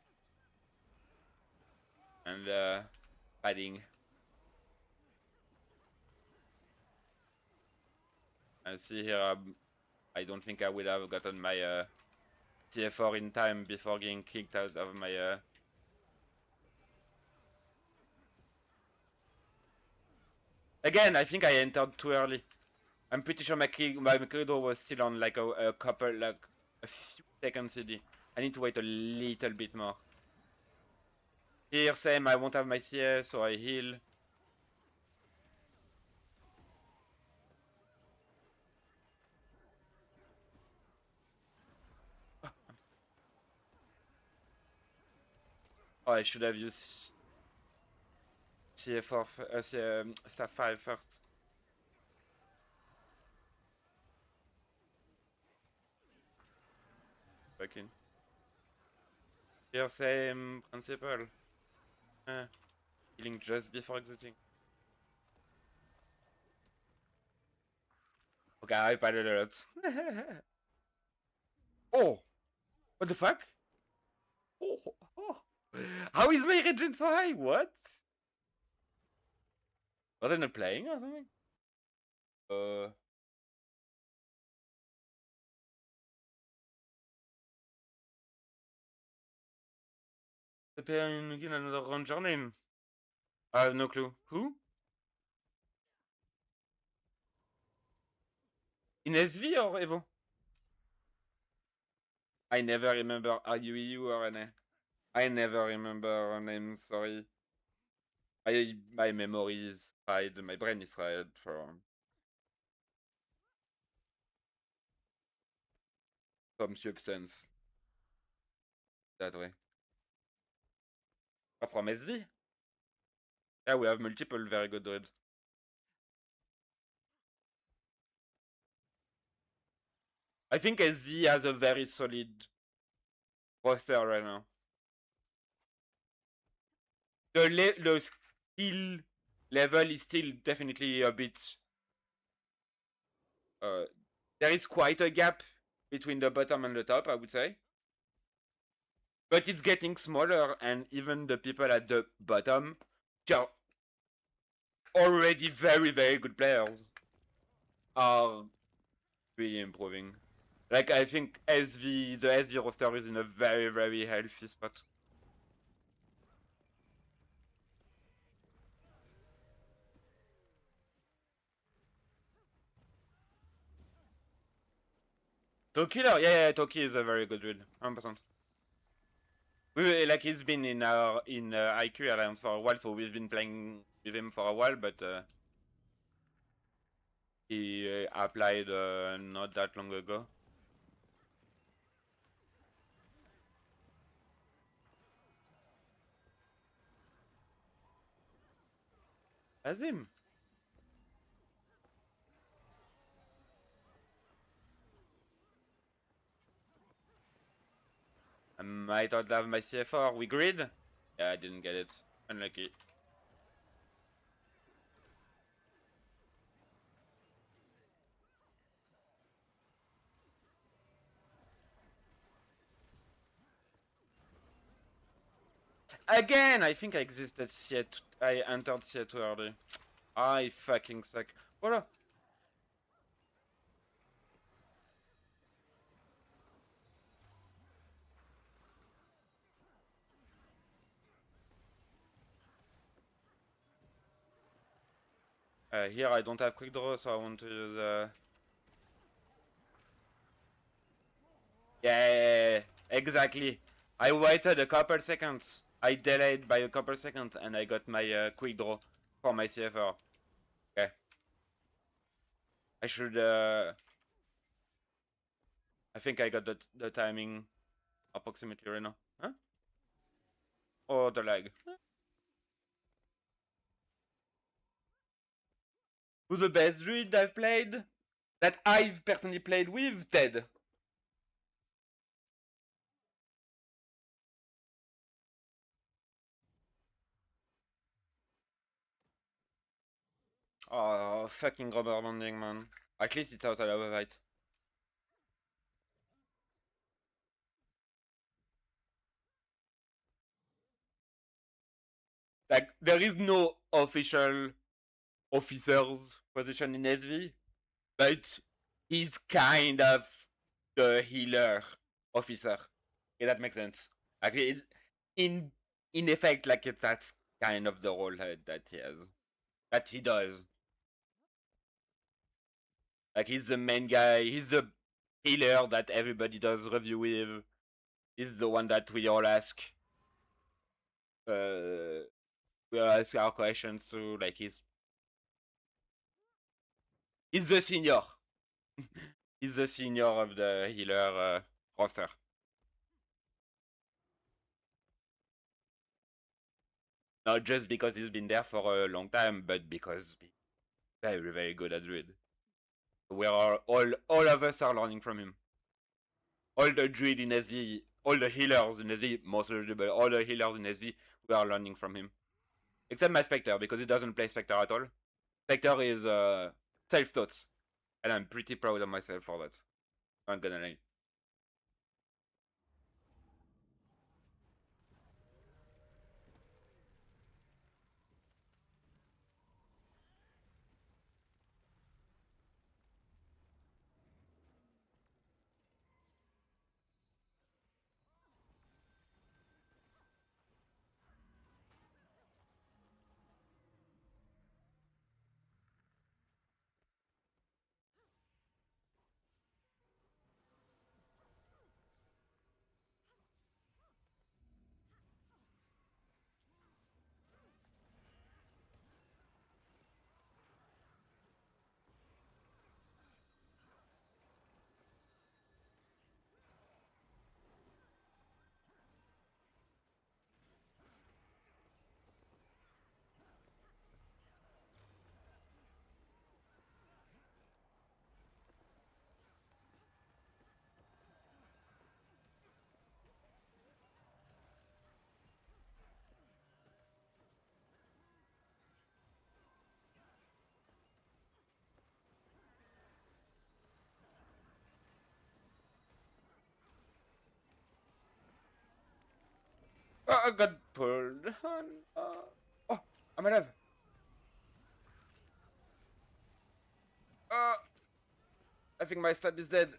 and padding. And see here, I don't think I would have gotten my TF4 in time before getting kicked out of my Again, I think I entered too early. I'm pretty sure my corridor was still on like a couple, like a few seconds CD. I need to wait a little bit more. Here, same, I won't have my CS, so I heal. Oh, I should have used CF4, Staff 5 first. Back in. Here, same principle. Healing just before exiting. Okay, I padded a lot. Oh! What the fuck? Oh. How is my regen so high? What? Was I not playing or something? Preparing another ranger name. I have no clue. Who? In SV or Evo? I never remember RUEU or NA. I never remember her name, sorry. My memory is fried, my brain is fried for some substance. That way. Oh, from SV? Yeah, we have multiple very good druids. I think SV has a very solid roster right now. The skill level is still definitely a bit. There is quite a gap between the bottom and the top, I would say. But it's getting smaller, and even the people at the bottom, which are already very, very good players, are really improving. Like, I think the SV roster is in a very, very healthy spot. Toki, yeah, Toki is a very good druid, 100%. Like he's been in our IQ Alliance for a while, so we've been playing with him for a while, but he applied not that long ago. As him. I might not have my CFR. We grid? Yeah, I didn't get it. Unlucky. Again, I think I existed I entered CA too early. I fucking suck. Voilà. Here I don't have quick draw, so I want to use yeah, exactly. I waited a couple seconds. I delayed by a couple seconds and I got my quick draw for my CFR. Okay. I should I think I got the timing approximately right now. Huh? Or the lag. Who's the best druid I've played? That I've personally played with? Ted. Oh, fucking rubber banding, man. At least it's outside of a fight. Like, there is no official officer's position in SV, but he's kind of the healer officer. If that makes sense. Like, it's in effect, like, that's kind of the role that he has. That he does. Like, he's the main guy, he's the healer that everybody does review with. He's the one that we all ask. We all ask our questions to, like, he's the senior. He's the senior of the healer roster. Not just because he's been there for a long time, but because he's very, very good at Druid. We are all of us are learning from him. All the Druid in SV, all the healers in SV, mostly, but all the healers in SV, we are learning from him. Except my Spectre, because he doesn't play Spectre at all. Spectre is self-taught, and I'm pretty proud of myself for that. I'm gonna lie. Oh, I got pulled. Oh, I'm alive. Uh, I think my stab is dead.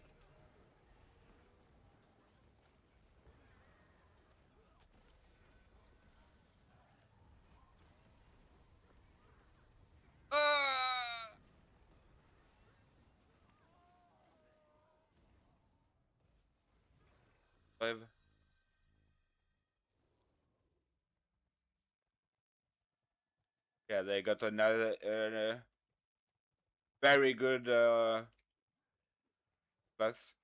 Uh, 5. Yeah, they got another very good class.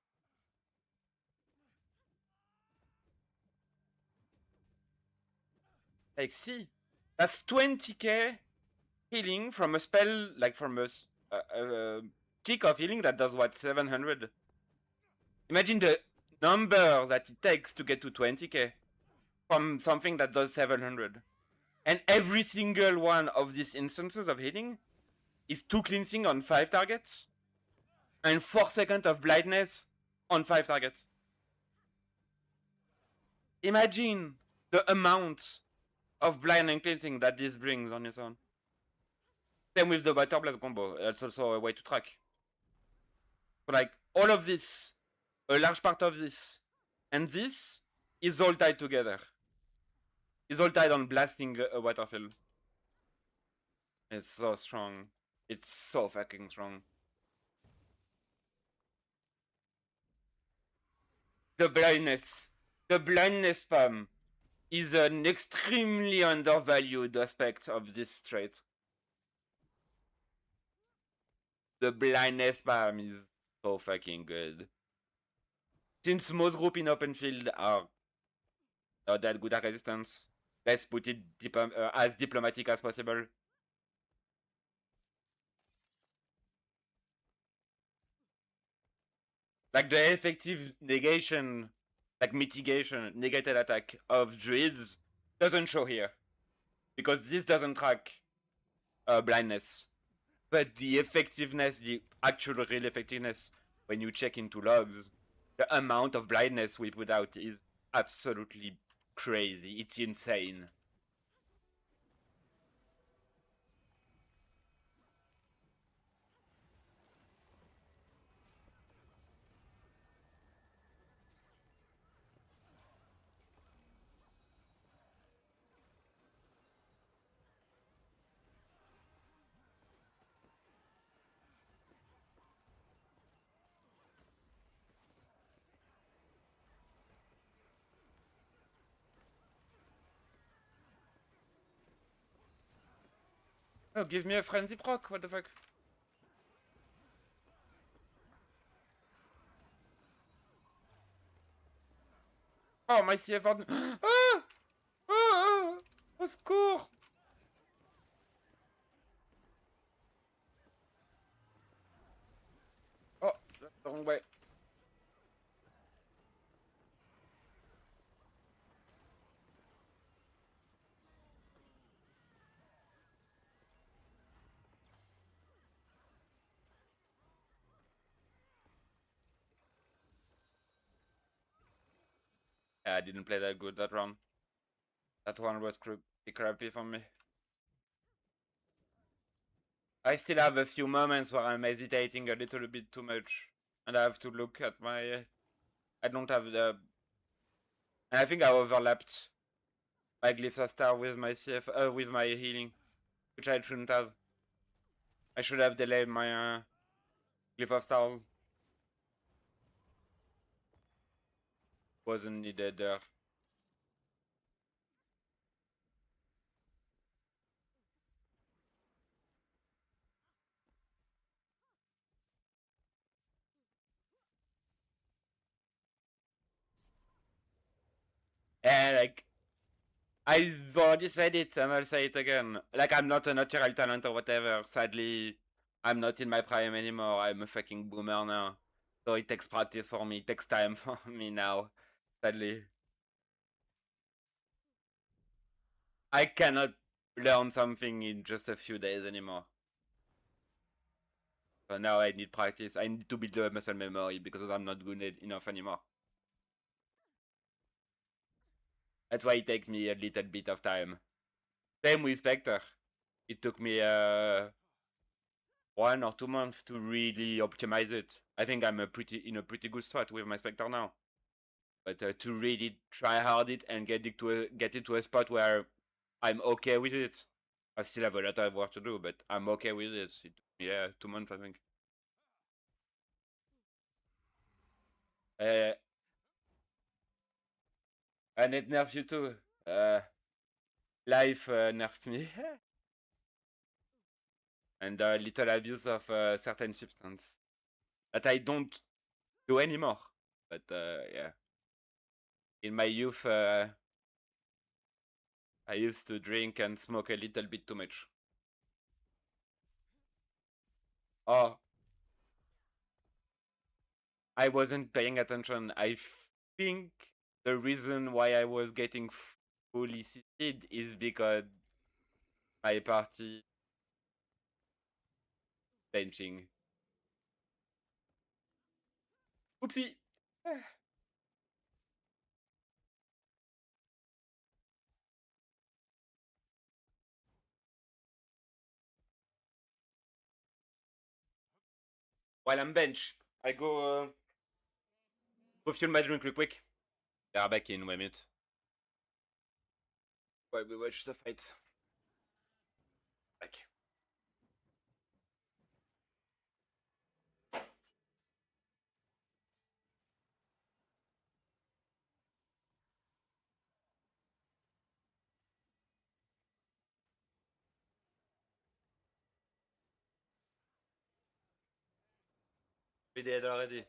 Like, see, that's 20k healing from a spell, like from a tick of healing that does what, 700? Imagine the number that it takes to get to 20k from something that does 700. And every single one of these instances of healing is 2 cleansing on 5 targets and 4 seconds of blindness on 5 targets. Imagine the amount of blind and cleansing that this brings on its own. Same with the Butter Blast combo. That's also a way to track. So like all of this, a large part of this, and this is all tied together. Is all tied on blasting a waterfield. It's so strong. It's so fucking strong. The blindness spam is an extremely undervalued aspect of this trait. The blindness spam is so fucking good. Since most group in open field are not that good at resistance, let's put it as diplomatic as possible. Like the effective negation, like mitigation, negated attack of druids doesn't show here. Because this doesn't track blindness. But the effectiveness, the actual real effectiveness, when you check into logs, the amount of blindness we put out is absolutely crazy. It's insane. Oh, give me a frenzy proc, what the fuck? Oh, my CFR... Ah! Ah! Au secours! Oh, that's the wrong way. Yeah, I didn't play that good that round. That one was pretty crappy for me. I still have a few moments where I'm hesitating a little bit too much. And I have to look at my... I don't have the... And I think I overlapped my Glyphs of Star with my with my healing. Which I shouldn't have. I should have delayed my Glyph of Stars. Wasn't needed there. And like... I've already said it, and I'll say it again. Like, I'm not a natural talent or whatever. Sadly, I'm not in my prime anymore. I'm a fucking boomer now. So it takes practice for me. It takes time for me now. Sadly. I cannot learn something in just a few days anymore. So now I need practice. I need to build a muscle memory because I'm not good enough anymore. That's why it takes me a little bit of time. Same with Spectre. It took me 1 or 2 months to really optimize it. I think I'm in a pretty good spot with my Spectre now. But to really try hard it and get it to a spot where I'm okay with it. I still have a lot of work to do, but I'm okay with it. It took me 2 months, I think. And it nerfs you too. Life nerfed me. And a little abuse of certain substance that I don't do anymore. But yeah, in my youth, I used to drink and smoke a little bit too much. Oh, I wasn't paying attention. I think the reason why I was getting fully seated is because my party benching. Oopsie. while I'm bench, I go refuel my drink real quick. They are back in 1 minute. While we watch the fight. Back. We did already.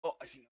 Oh, I think.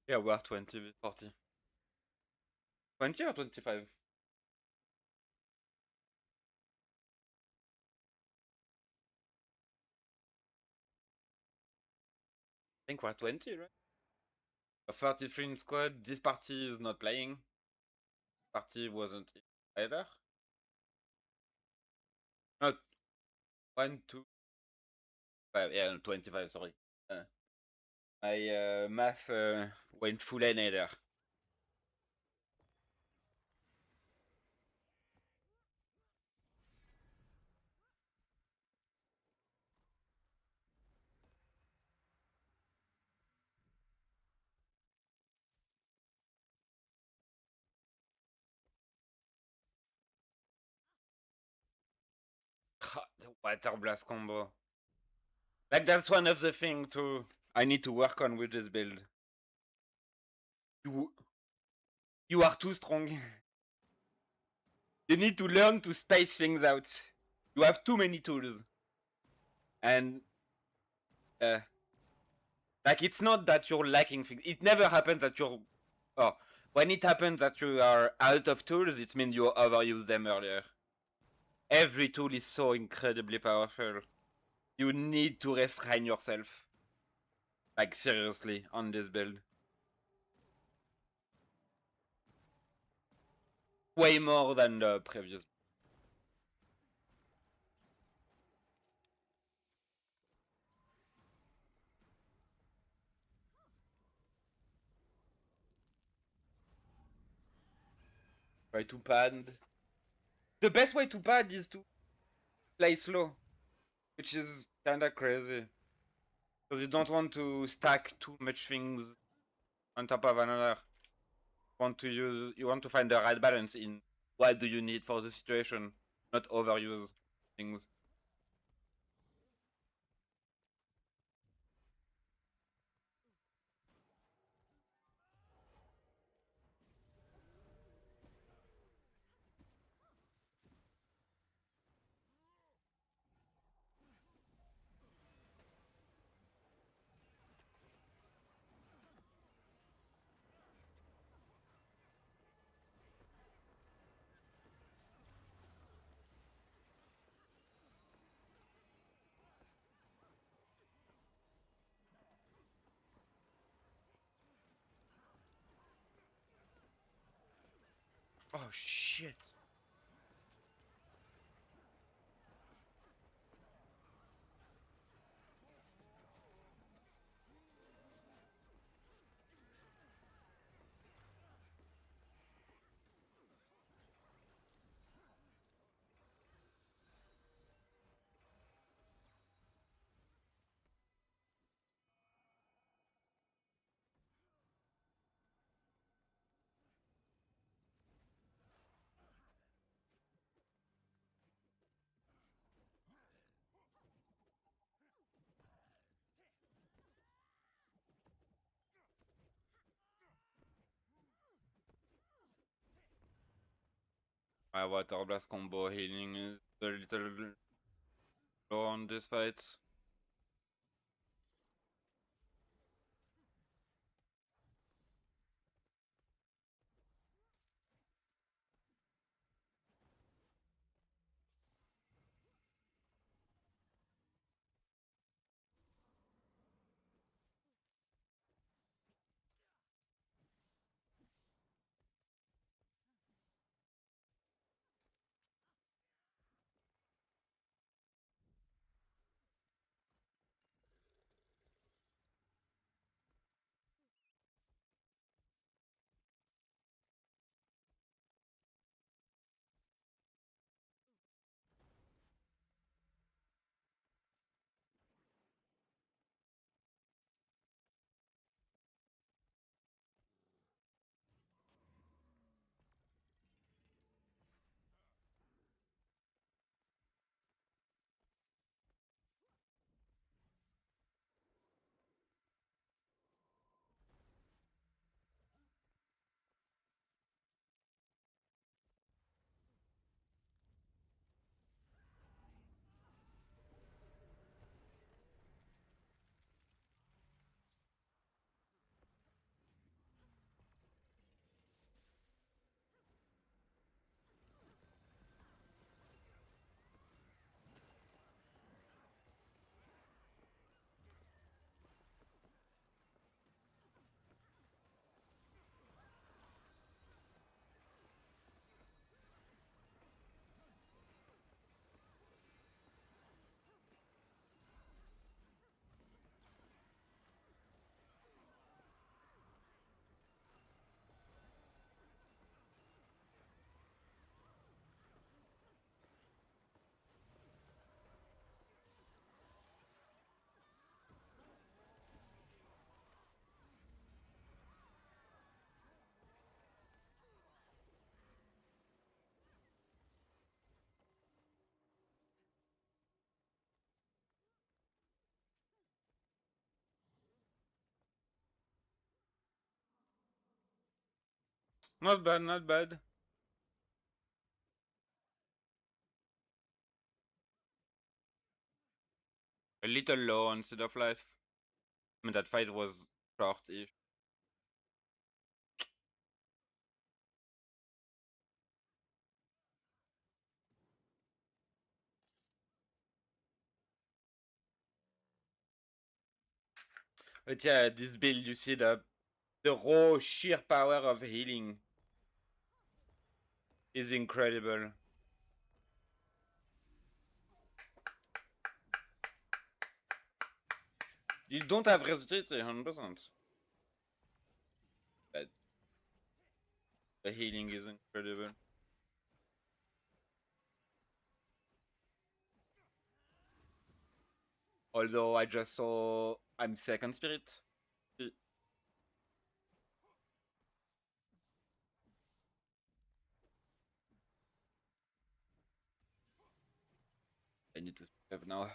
Yeah, we are 20, 40. 20 or 25? I think we're 20, right? 33 in squad. This party is not playing. Party wasn't either. Not 1, 2, 5. Yeah, no, 25, sorry. My math went full N there. The water blast combo. Like, that's one of the things too I need to work on with this build. You are too strong. You need to learn to space things out. You have too many tools. And uh, like, it's not that you're lacking things. It never happens that you're when it happens that you are out of tools, it means you overuse them earlier. Every tool is so incredibly powerful. You need to restrain yourself. Like, seriously, on this build. Way more than the previous. Try to pad. The best way to pad is to play slow, which is kinda crazy. Because you don't want to stack too much things on top of another. You want to find the right balance in what do you need for the situation, not overuse things. Oh shit. My water blast combo healing is a little low on this fight. Not bad, not bad. A little low on Seed of Life. I mean, that fight was short-ish. But yeah, this build, you see the raw sheer power of healing is incredible. You don't have resuscitation 100%. But the healing is incredible. Although I just saw I'm second spirit. I need to speak up now.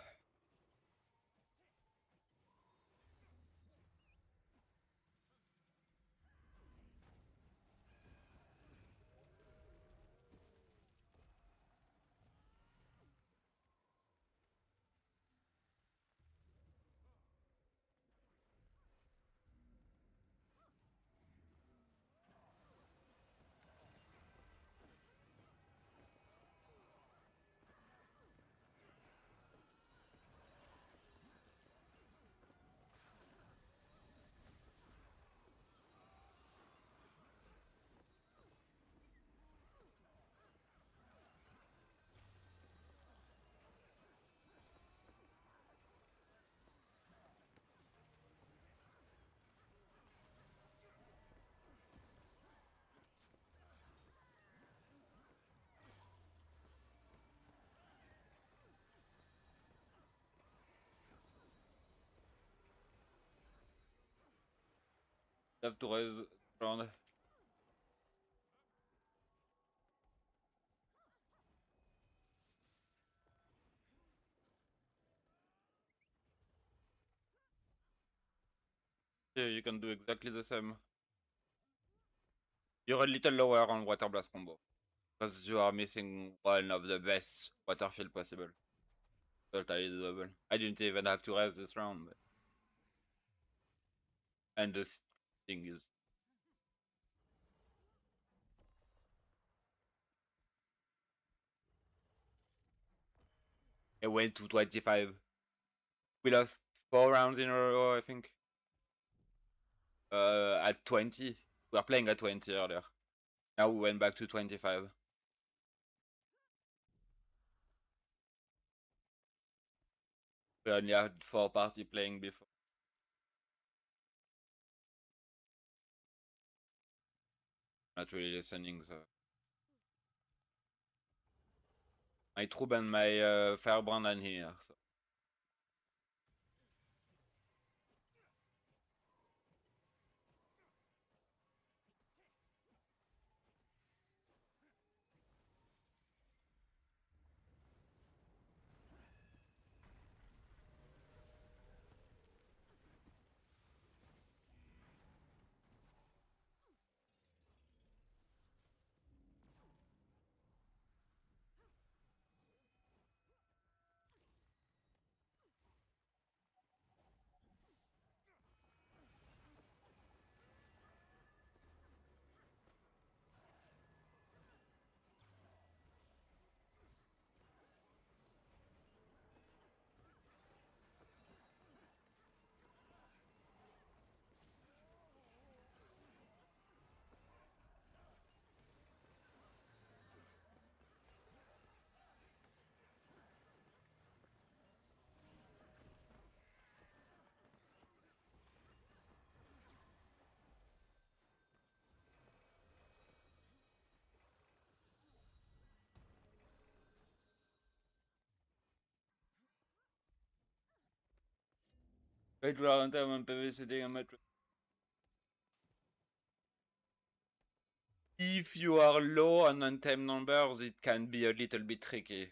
Have to raise round. Yeah, you can do exactly the same. You're a little lower on Water Blast combo. Because you are missing one of the best water field possible. Totally doable. I didn't even have to raise this round. But... And this thing is... It went to 25. We lost 4 rounds in a row, I think. At 20. We were playing at 20 earlier. Now we went back to 25. We only had 4 party playing before. Not really listening, so... My Trub and my Firebrand are here, so... Wait around time on PVCD and Metro. If you are low on untamed numbers, it can be a little bit tricky.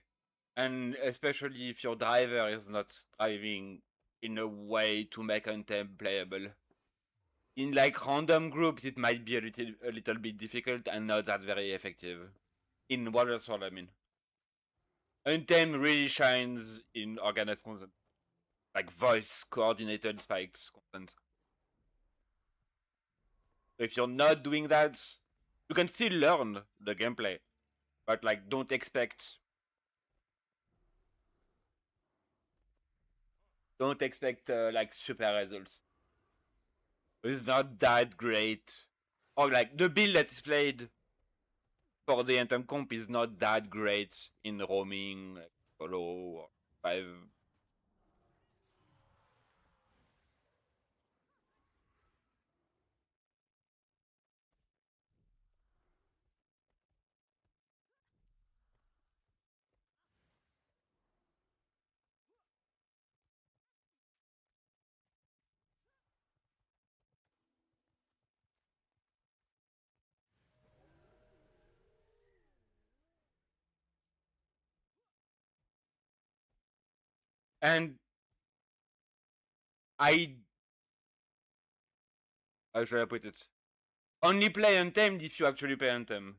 And especially if your driver is not driving in a way to make untamed playable. In like random groups, it might be a little bit difficult and not that very effective. In Water Sword, I mean. Untamed really shines in organized content. Like voice coordinated spikes content. So if you're not doing that, you can still learn the gameplay. But like don't expect like super results. is not that great. Or like the build that is played for the Anthem comp is not that great in roaming, like solo or 5. And I how should I put it? Only play Untamed if you actually play Untamed.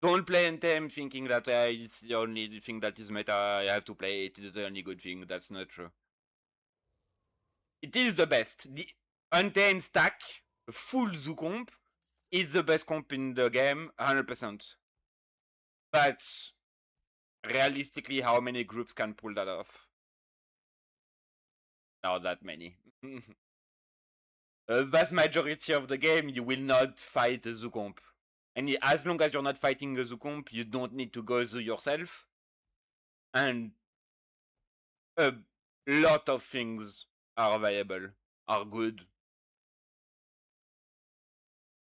Don't play Untamed thinking that it's the only thing that is meta, I have to play it, it's the only good thing. That's not true. It is the best. The Untamed stack, full Zoo comp, is the best comp in the game, 100%. But realistically, how many groups can pull that off? Not that many. A vast majority of the game, you will not fight a Zoo comp. And as long as you're not fighting a Zoo comp, you don't need to go Zoo yourself. And a lot of things are viable, are good.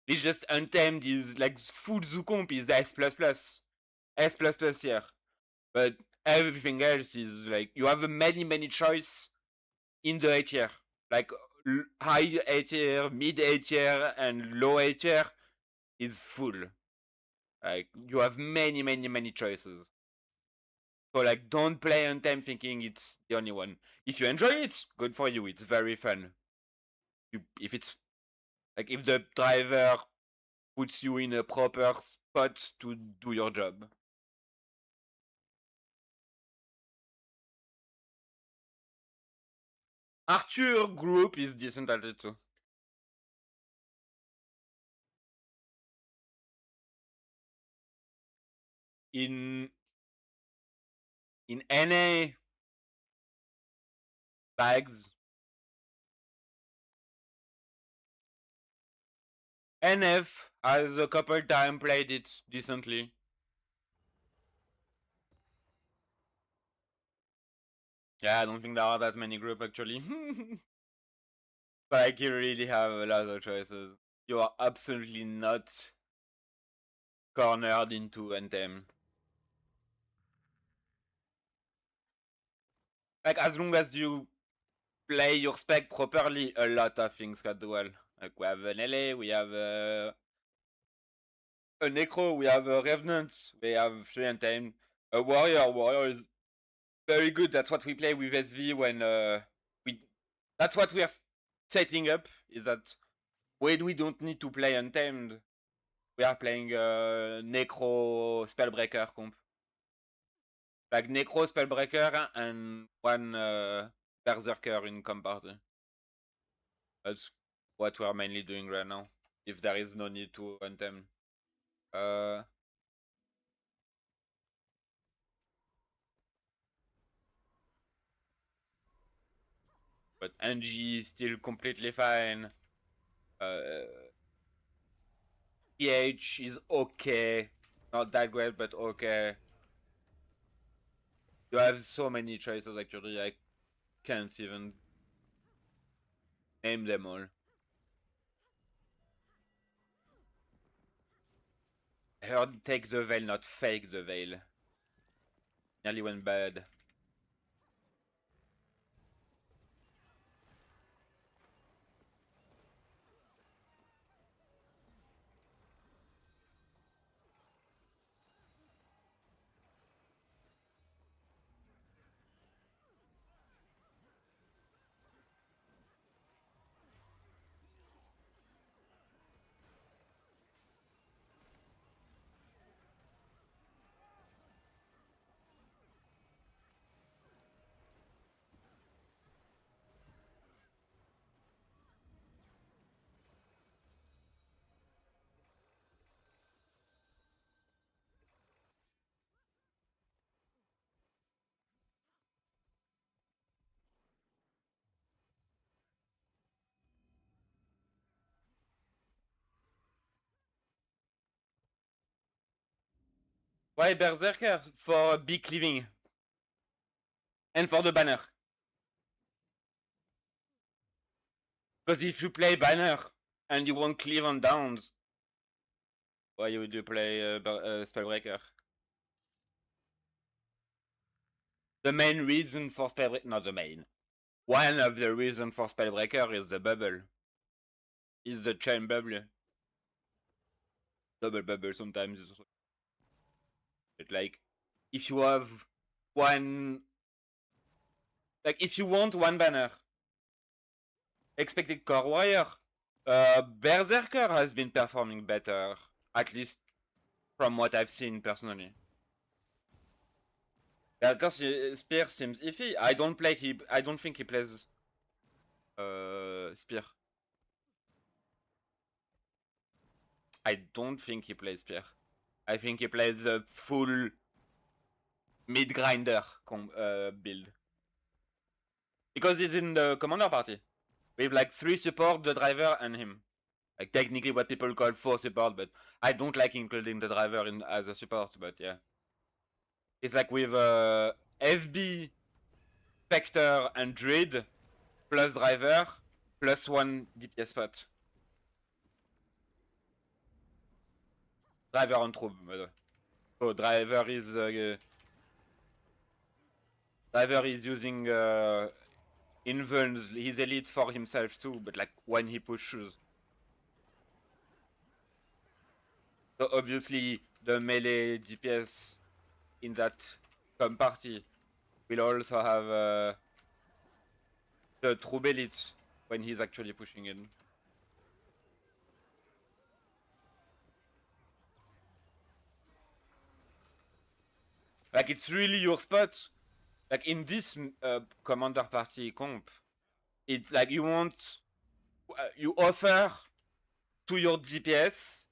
It's just Untamed is like full Zoo comp is S++. S++ here. But everything else is like, you have many choice in the A tier. Like high A tier, mid A tier, and low A tier is full. Like you have many choices. So like don't play Untamed thinking it's the only one. If you enjoy it, good for you. It's very fun. If it's like if the driver puts you in a proper spot to do your job. Arthur group is decent at it too. In NA bags, NF has a couple times played it decently. Yeah, I don't think there are that many groups actually. But like you really have a lot of choices. You are absolutely not cornered into Anthem. Like as long as you play your spec properly, a lot of things can do well. Like we have an LA, we have a Necro, we have a Revenant, we have Free Anthem, a Warrior. Warrior is very good. That's what we play with SV when we. That's what we are setting up. Is that when we don't need to play Untamed, we are playing Necro Spellbreaker comp. Like Necro Spellbreaker and one Berserker in comp party. That's what we are mainly doing right now. If there is no need to Untamed. But NG is still completely fine. PH is okay. Not that great, but okay. You have so many choices actually, I can't even name them all. I heard take the veil, not fake the veil. Nearly went bad. Why Berserker? For big cleaving. And for the banner. Because if you play banner and you want cleave on downs, why would you play Spellbreaker? The main reason for Spellbreaker, not the main. One of the reasons for Spellbreaker is the bubble. Is the chain bubble. Double bubble sometimes is also. But like, if you have one, like if you want one banner, expected core warrior, Berserker has been performing better, at least from what I've seen personally. Berserker Spear seems iffy. I don't think he plays Spear. I don't think he plays Spear. I think he plays the full mid grinder build. Because he's in the commander party. With like 3 support, the driver, and him. Like technically what people call 4 support, but I don't like including the driver in as a support, but yeah. It's like with FB, Spectre, and Druid, plus driver, plus 1 DPS spot. Driver on troop, by the way. So driver is using invulns, his elite for himself too, but like when he pushes. So obviously the melee DPS in that party will also have the true elite when he's actually pushing in. Like it's really your spot. Like in this commander party comp, it's like you offer to your DPS,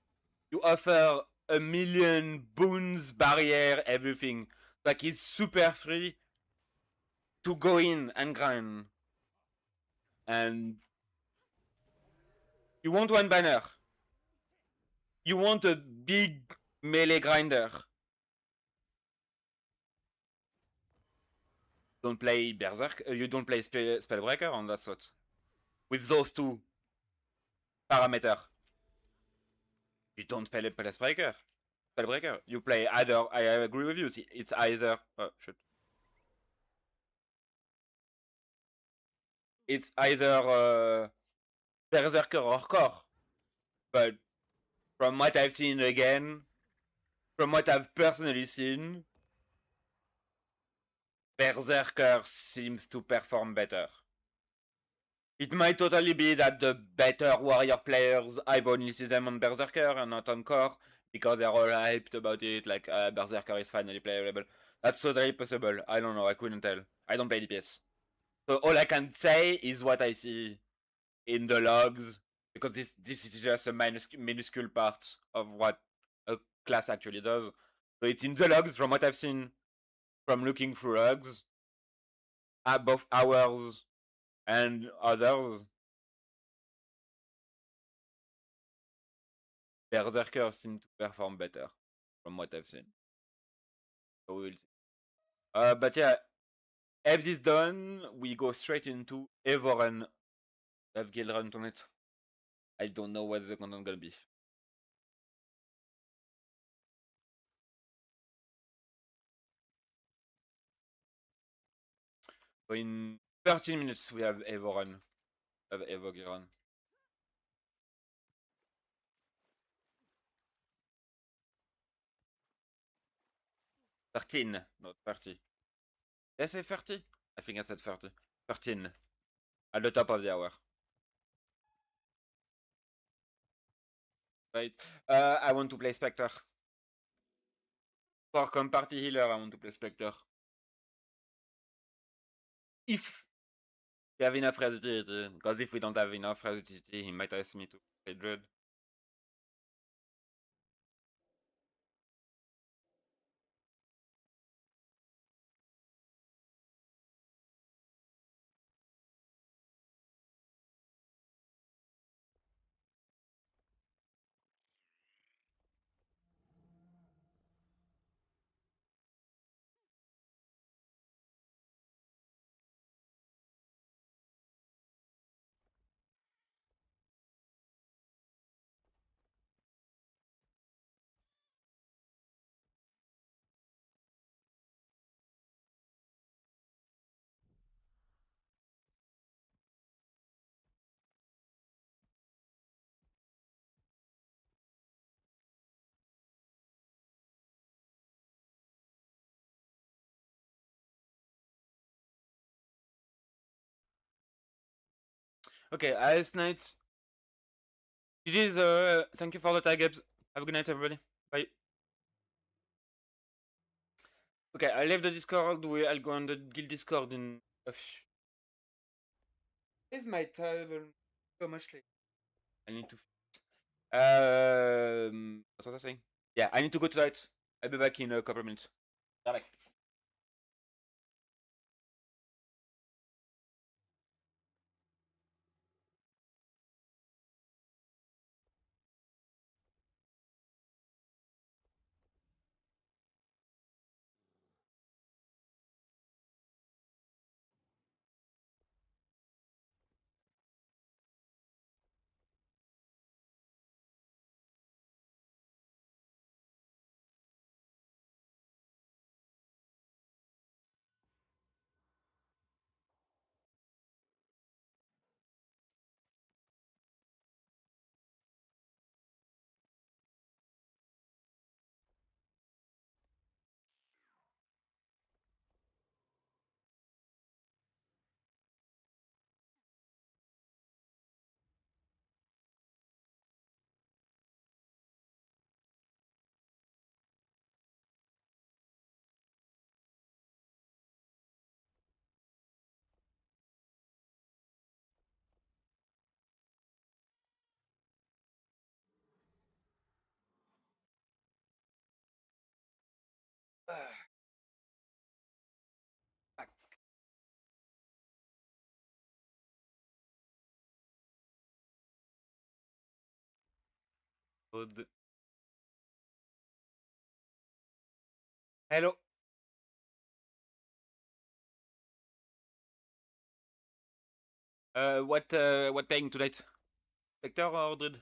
you offer a million boons, barrier, everything. Like it's super free to go in and grind. And you want one banner. You want a big melee grinder. Don't play Berserk. You don't play Spellbreaker on that sort. With those 2 parameters. You don't play Spellbreaker. You play either. I agree with you. It's either. Oh shit. It's either Berserker or Core. But from what I've seen again, from what I've personally seen, Berserker seems to perform better. It might totally be that the better warrior players, I've only seen them on Berserker and not on Core, because they're all hyped about it, like Berserker is finally playable. That's totally possible. I don't know, I couldn't tell. I don't play DPS. So all I can say is what I see in the logs, because this is just a minuscule part of what a class actually does. So it's in the logs from what I've seen from looking through logs, both ours and others. Berserker seem to perform better from what I've seen. So we will see. But yeah, Ebs is done. We go straight into Evoren. Have guild run on it. I don't know what the content gonna be. So in 13 minutes we have Evoren. Have Evo guild run. 13, not 30. Did I say 30? I think I said 30. 13. At the top of the hour. Right. I want to play Spectre. For party healer, I want to play Spectre. If we have enough resistance, because if we don't have enough resistance, he might ask me to play Dread. Okay, last night. GG's, thank you for the tag, Gibbs. Have a good night, everybody. Bye. Okay, I left the Discord. I'll go on the guild Discord in a few. Is my table so much late? I need to. What was I saying? Yeah, I need to go tonight. I'll be back in a couple of minutes. Bye. Back. Good. Hello. What paying tonight? Spectre or Druid?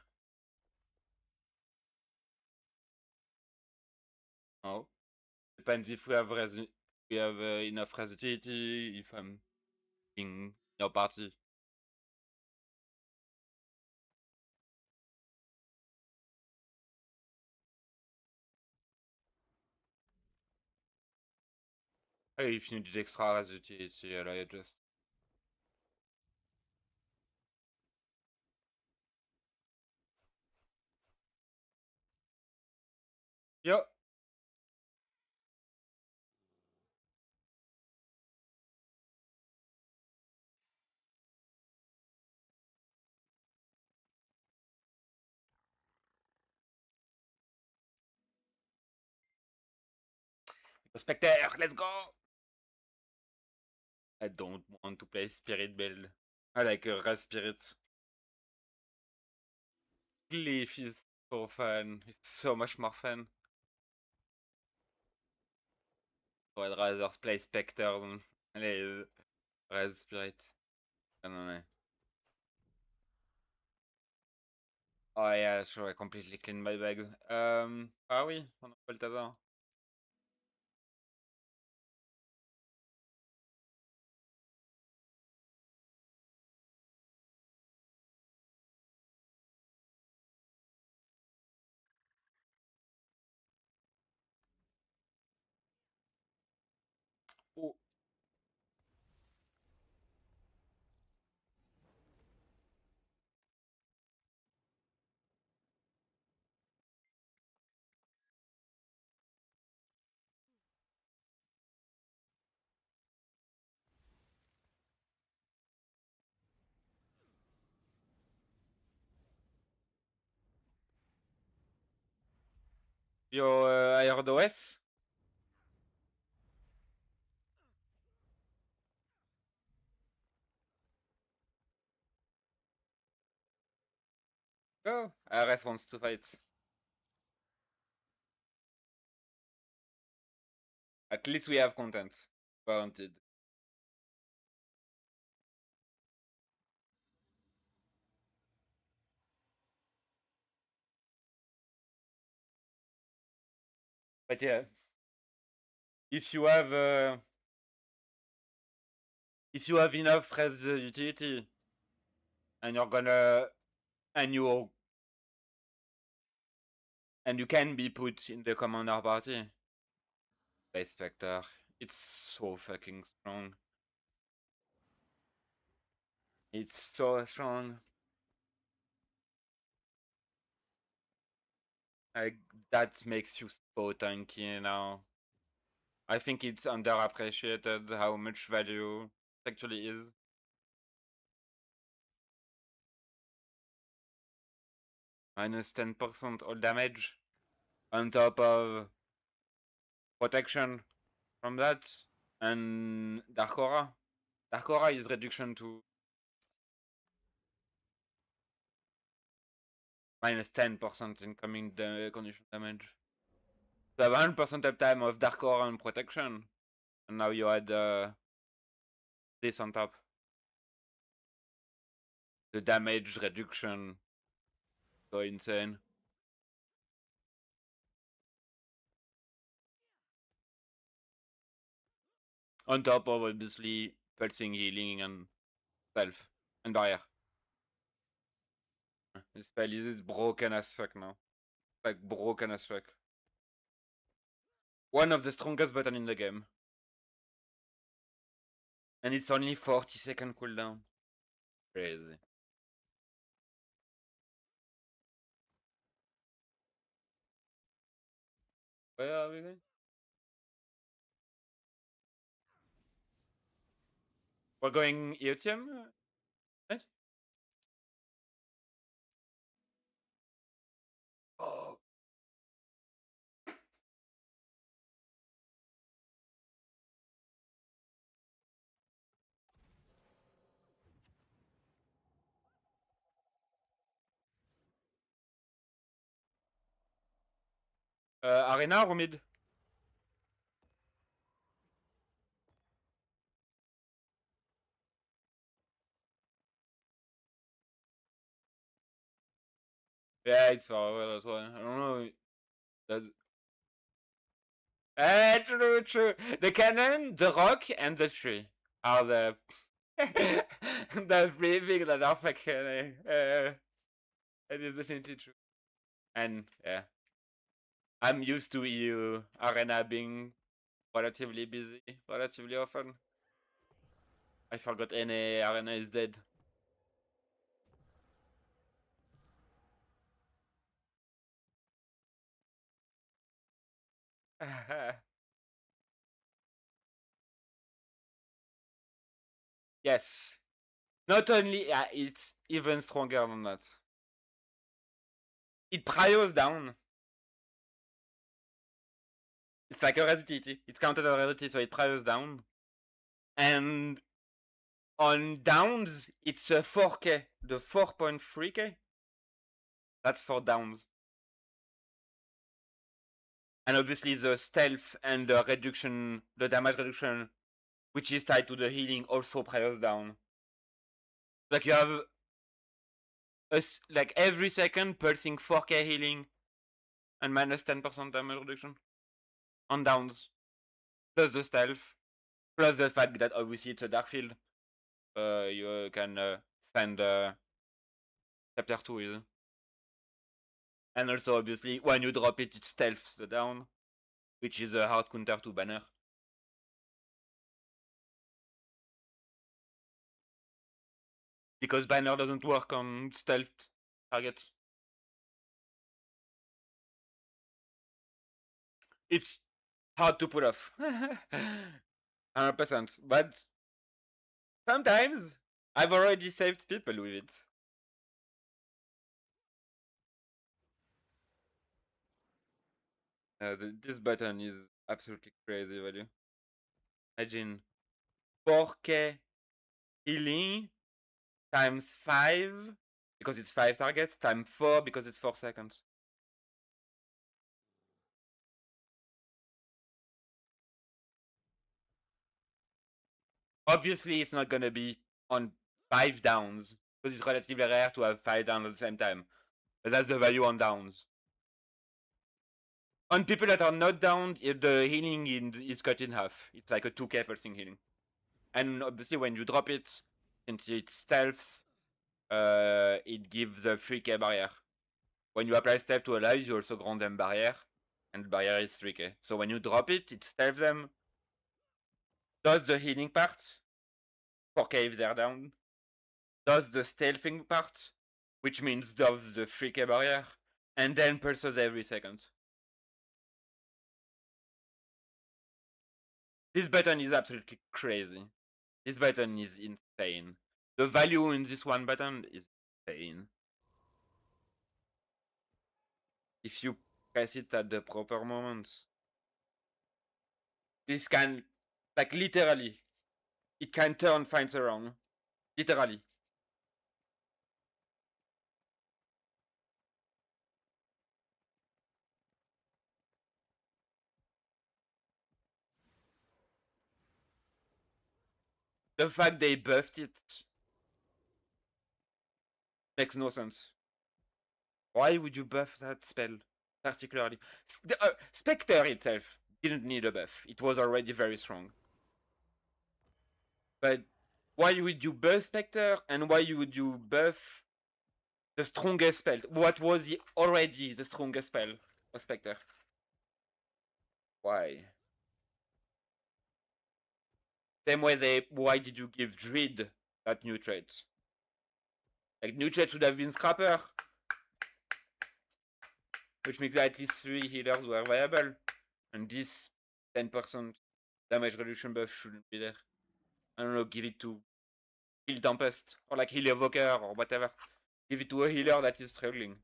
Oh. Depends if we have enough resiliency, if I'm in your party. Hey, if you need extra resiliency, I'll adjust. Yo. Spectre, let's go! I don't want to play Spirit build. I like a Red Spirit. Glyph is so fun. It's so much more fun. So I'd rather play Spectre than play Red Spirit. I don't know. Oh yeah, sure, I completely cleaned my bag. Ah oui, on a pas le hasard. Oh, yo, I heard OS? Oh, RS wants to fight. At least we have content. Guaranteed. But yeah, if you have enough res utility and you're gonna and you can be put in the commander party by Spectre. It's so fucking strong. It's so strong. Like, that makes you so tanky now. I think it's underappreciated how much value it actually is. Minus 10% all damage on top of protection from that and Dark Aura. Dark Aura is reduction to minus 10% incoming condition damage. So you have 100% uptime of Dark Aura and protection, and now you add this on top. The damage reduction, so insane. On top of obviously pulsing healing and self and barrier. This spell is broken as fuck now. Like broken as fuck. One of the strongest buttons in the game. And it's only 40-second cooldown. Crazy. Where are we going? We're going EOTM, right? Oh. Arena or mid? Yeah, it's far away as well. I don't know. Does... True, true. The cannon, the rock, and the tree are the the three things that are fucking. It is definitely true. And yeah, I'm used to EU Arena being relatively busy, relatively often. I forgot any Arena is dead. Yes. Not only, it's even stronger than that. It prios down. It's like a resistivity. It's counted as resistivity, so it prios down. And on downs, it's a 4k. The 4.3k. That's for downs. And obviously the stealth and the reduction, the damage reduction, which is tied to the healing, also prios down. Like you have like every second pulsing 4k healing and minus 10% damage reduction on downs. Plus the stealth. Plus the fact that obviously it's a dark field. You can send chapter 2 is. And also obviously when you drop it, it stealths the down, which is a hard counter to banner. Because banner doesn't work on stealth targets. It's hard to pull off. 100%. But sometimes I've already saved people with it. This button is absolutely crazy value. Imagine 4k healing times 5 because it's 5 targets, times 4 because it's 4 seconds. Obviously, it's not gonna be on 5 downs because it's relatively rare to have 5 downs at the same time. But that's the value on downs. On people that are not down, the healing is cut in half. It's like a 2k pulsing healing. And obviously, when you drop it, since it stealths, it gives a 3k barrier. When you apply stealth to allies, you also grant them barrier, and the barrier is 3k. So when you drop it, it stealths them, does the healing part, 4k if they're down, does the stealthing part, which means does the 3k barrier, and then pulses every second. This button is absolutely crazy. This button is insane. The value in this one button is insane. If you press it at the proper moment, this can, like literally, it can turn finds around. Literally. The fact they buffed it makes no sense. Why would you buff that spell, particularly? Spectre itself didn't need a buff. It was already very strong. But why would you buff Spectre, and why would you buff the strongest spell? What was already the strongest spell of Spectre? Why? Same way why did you give Druid that new trait? Like, new trait should have been Scrapper, which makes that at least 3 healers were viable. And this 10% damage reduction buff shouldn't be there. I don't know, give it to Heal Tempest, or like Heal Evoker, or whatever. Give it to a healer that is struggling.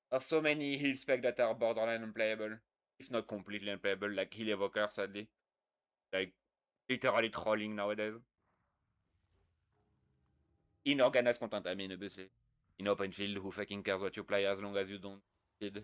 There's so many heal specs that are borderline unplayable, if not completely unplayable, like Heal Evoker, sadly. Like, literally trolling nowadays. In organized content, I mean, obviously. In open field, who fucking cares what you play as long as you don't feed?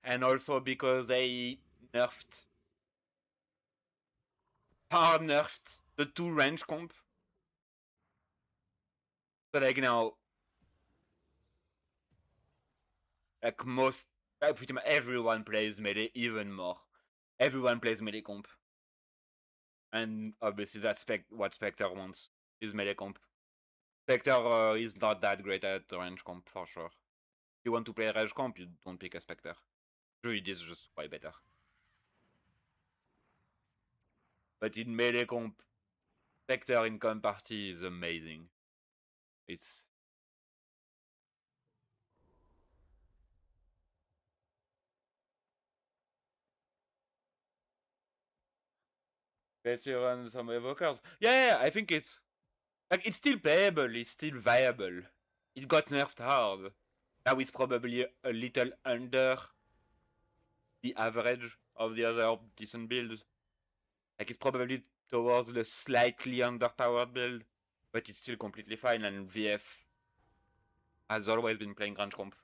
And also because they nerfed, hard nerfed the 2 range comp. So like now, like most, like pretty much everyone plays melee even more. Everyone plays melee comp. And obviously that's what Spectre wants, is melee comp. Spectre is not that great at range comp, for sure. If you want to play range comp, you don't pick a Spectre. Druid is just way better. But in melee comp, Spectre in comp party is amazing. It's... Let's run some evokers. Yeah, I think it's... Like, it's still playable, it's still viable. It got nerfed hard. Now it's probably a little under the average of the other decent builds. Like, it's probably towards the slightly underpowered build, but it's still completely fine, and VF has always been playing range comp.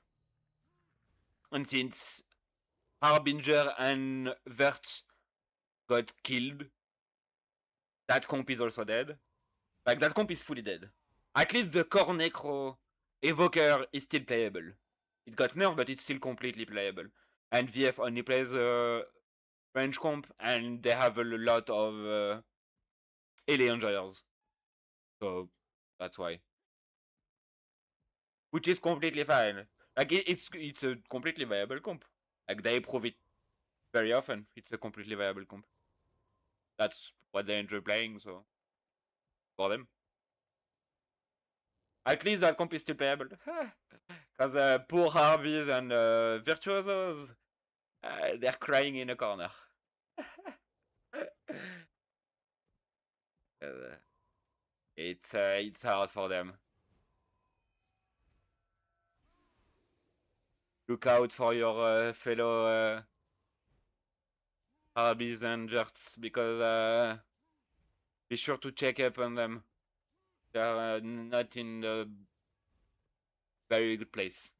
And since Harbinger and Vert got killed, that comp is also dead. Like, that comp is fully dead. At least the core Necro Evoker is still playable. It got nerfed, but it's still completely playable. And VF only plays range comp, and they have a lot of alien enjoyers. So that's why. Which is completely fine. Like, it's a completely viable comp. Like, they prove it very often. It's a completely viable comp. That's what they enjoy playing, so for them. At least that comp is still playable. Because poor Harbies and Virtuosos, they're crying in a corner. It's hard for them. Look out for your fellow Harbies and Jerts, because be sure to check up on them. They're not in a very good place.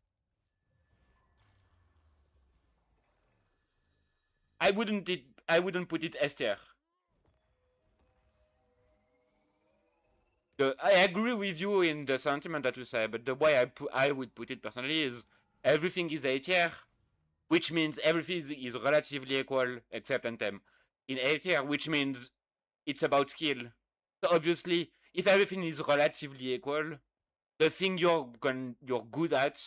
I wouldn't put it S tier. I agree with you in the sentiment that you say, but the way I would put it personally is everything is A tier, which means everything is relatively equal except Anthem. In A tier, which means it's about skill. So obviously, if everything is relatively equal, the thing you're good at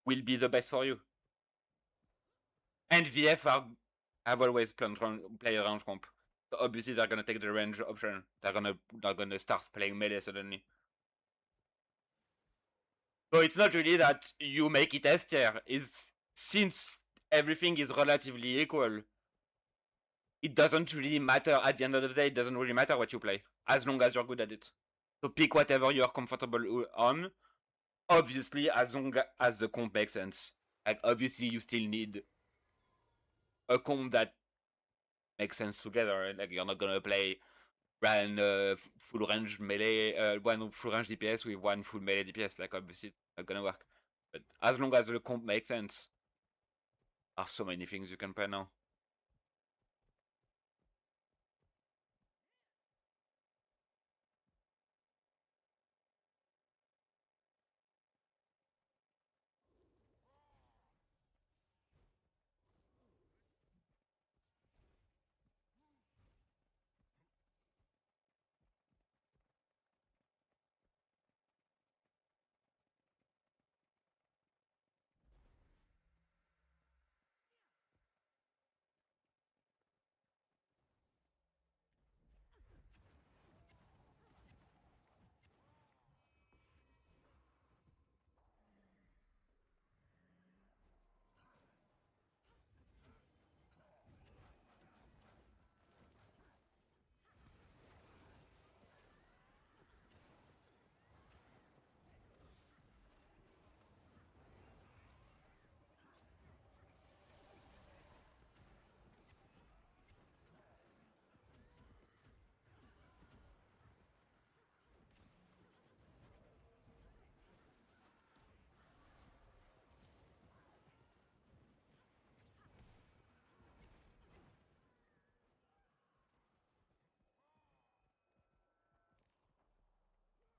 will be the best for you. And have always play a range comp. So obviously they're gonna take the range option. They're gonna start playing melee suddenly. So it's not really that you make it S tier. Is since everything is relatively equal, it doesn't really matter at the end of the day. It doesn't really matter what you play as long as you're good at it. So pick whatever you're comfortable on. Obviously, as long as the comp makes sense. Like obviously, you still need a comp that makes sense together. Like you're not gonna play one full range melee, one full range DPS with one full melee DPS. Like obviously, it's not gonna work. But as long as the comp makes sense, there are so many things you can play now.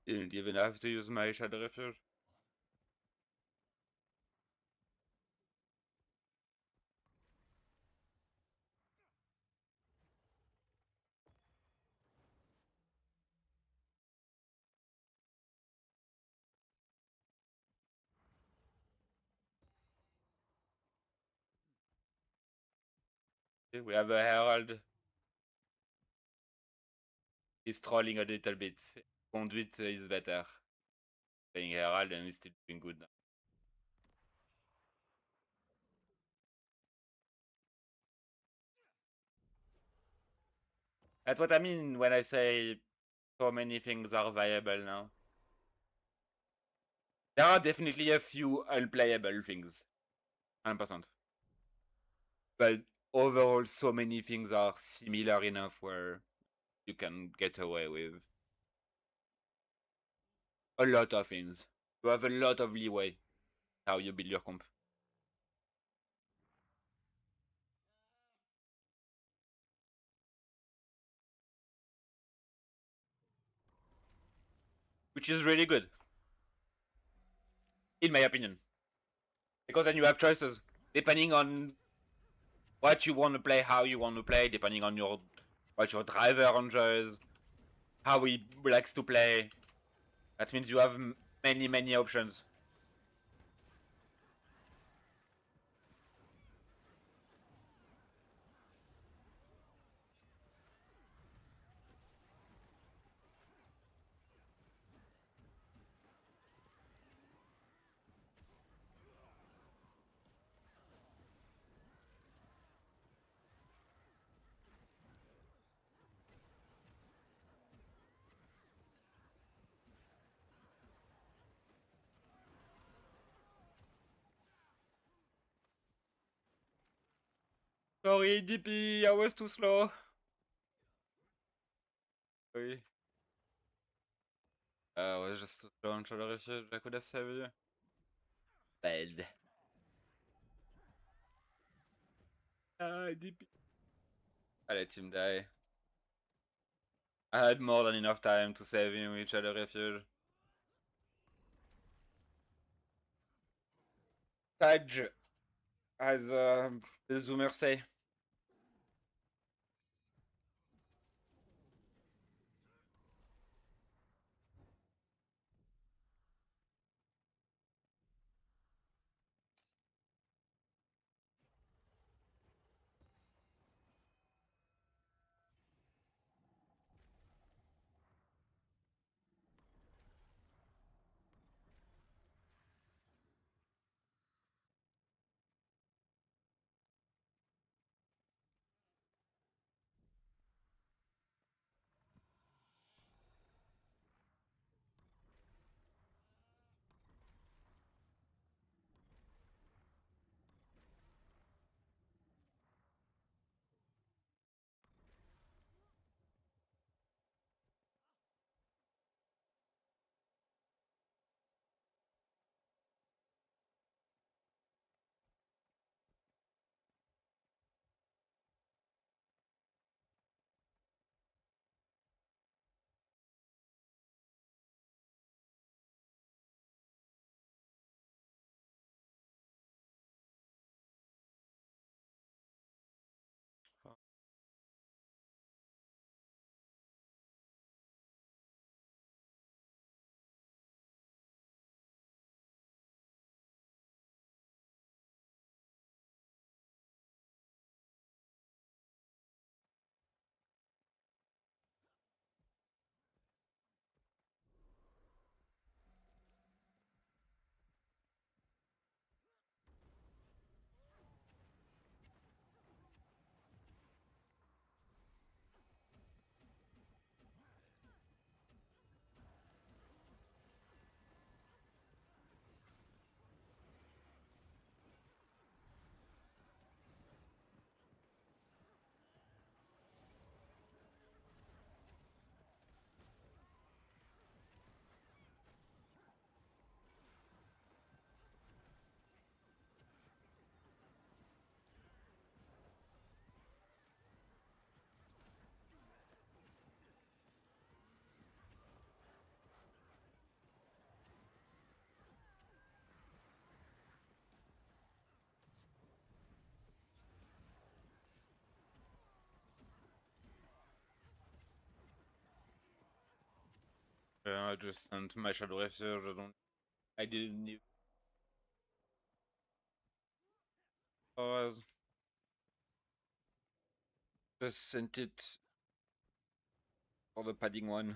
You didn't even have to use my Shadow Refuge. Okay, we have a Herald. He's trolling a little bit. Conduit is better. Playing Herald and he's still doing good. That's what I mean when I say so many things are viable now. There are definitely a few unplayable things. 100%. But overall, so many things are similar enough where you can get away with a lot of things. You have a lot of leeway how you build your comp. Which is really good, in my opinion. Because then you have choices depending on what you want to play, how you want to play, depending on what your driver enjoys, how he likes to play. That means you have many options. Sorry, DP, I was too slow. Sorry. I was just too slow on Shadow Refuge, I could have saved you. Bad. DP. I let him die. I had more than enough time to save him with Shadow Refuge. Taj, as the Zoomers say. I just sent my Shadow Refuge. I didn't need. Just sent it for the padding one.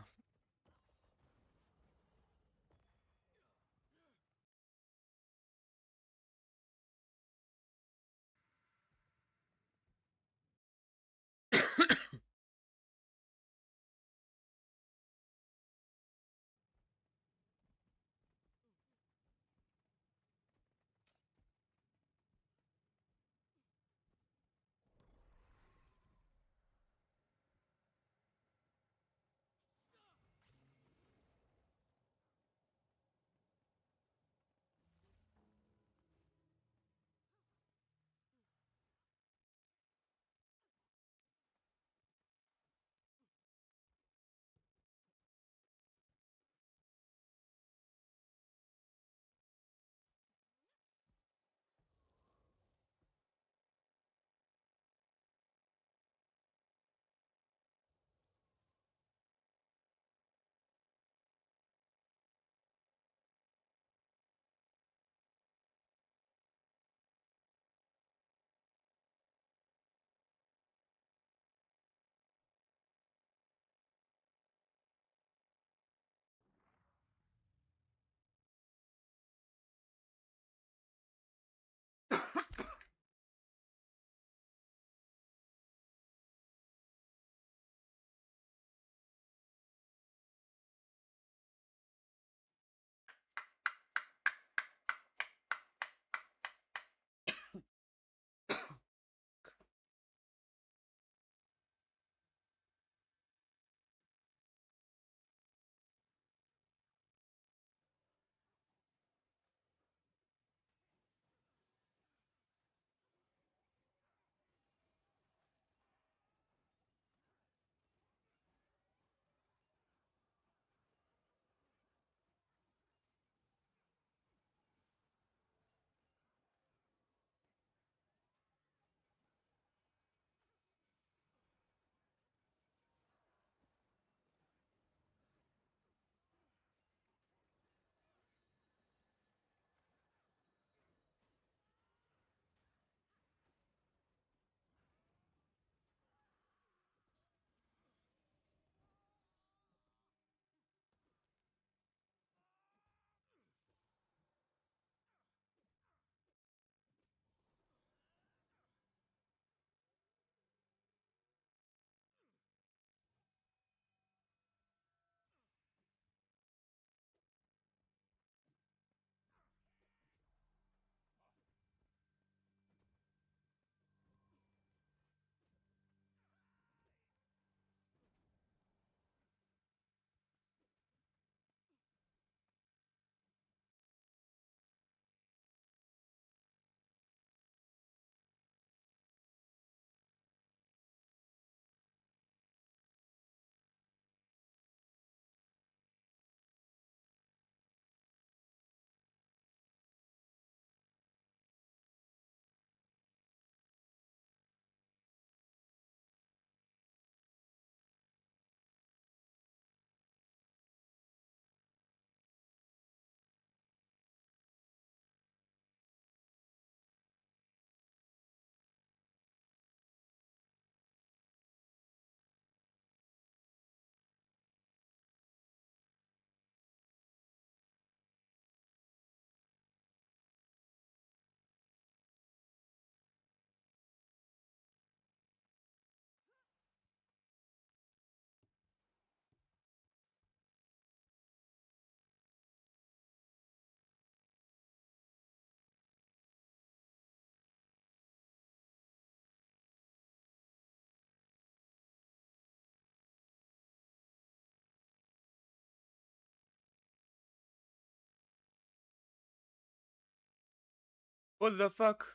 What the fuck?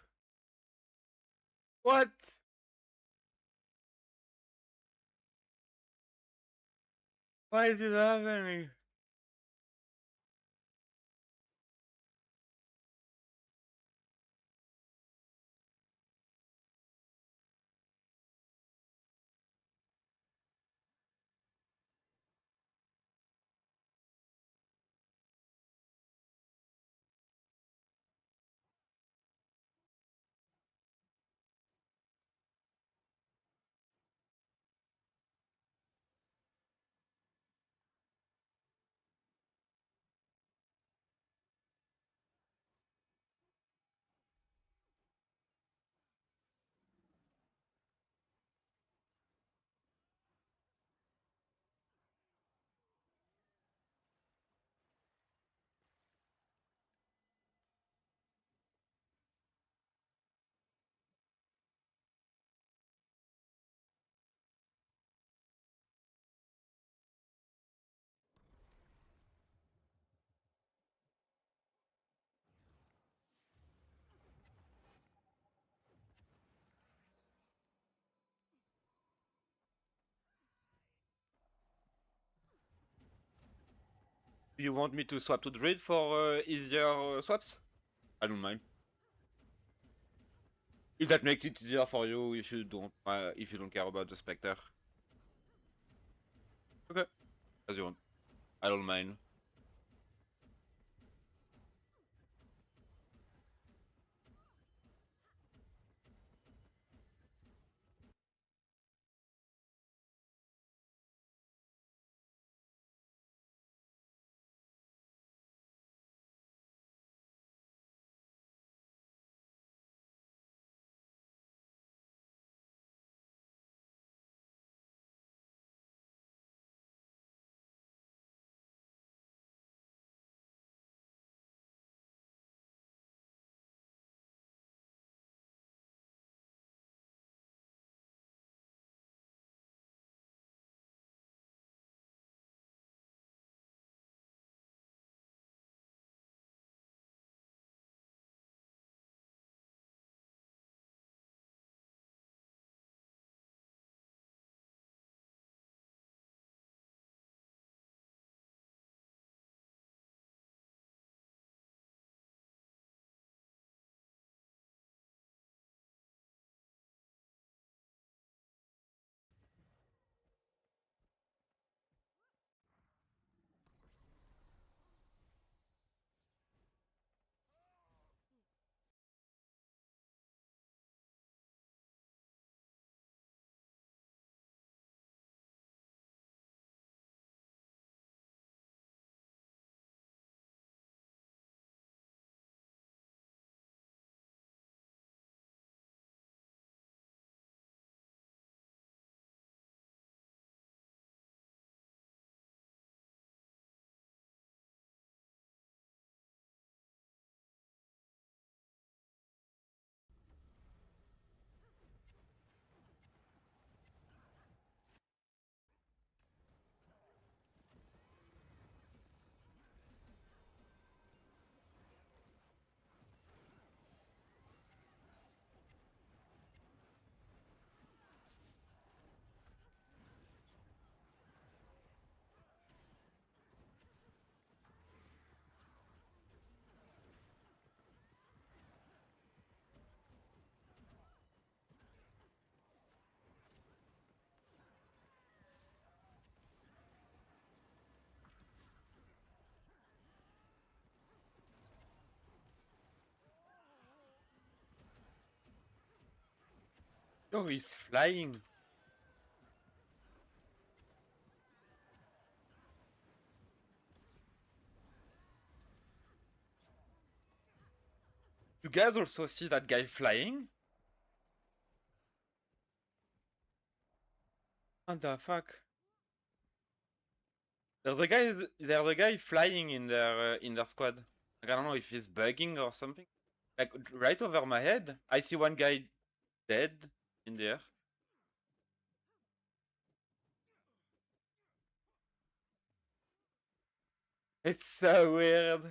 What? Why is it happening? Do you want me to swap to Druid for easier swaps? I don't mind. If that makes it easier for you, if you don't care about the Spectre. Okay, as you want. I don't mind. Oh, he's flying. You guys also see that guy flying? What the fuck? There's a guy flying in their squad. Like, I don't know if he's bugging or something. Like right over my head, I see one guy dead in the air. It's so weird.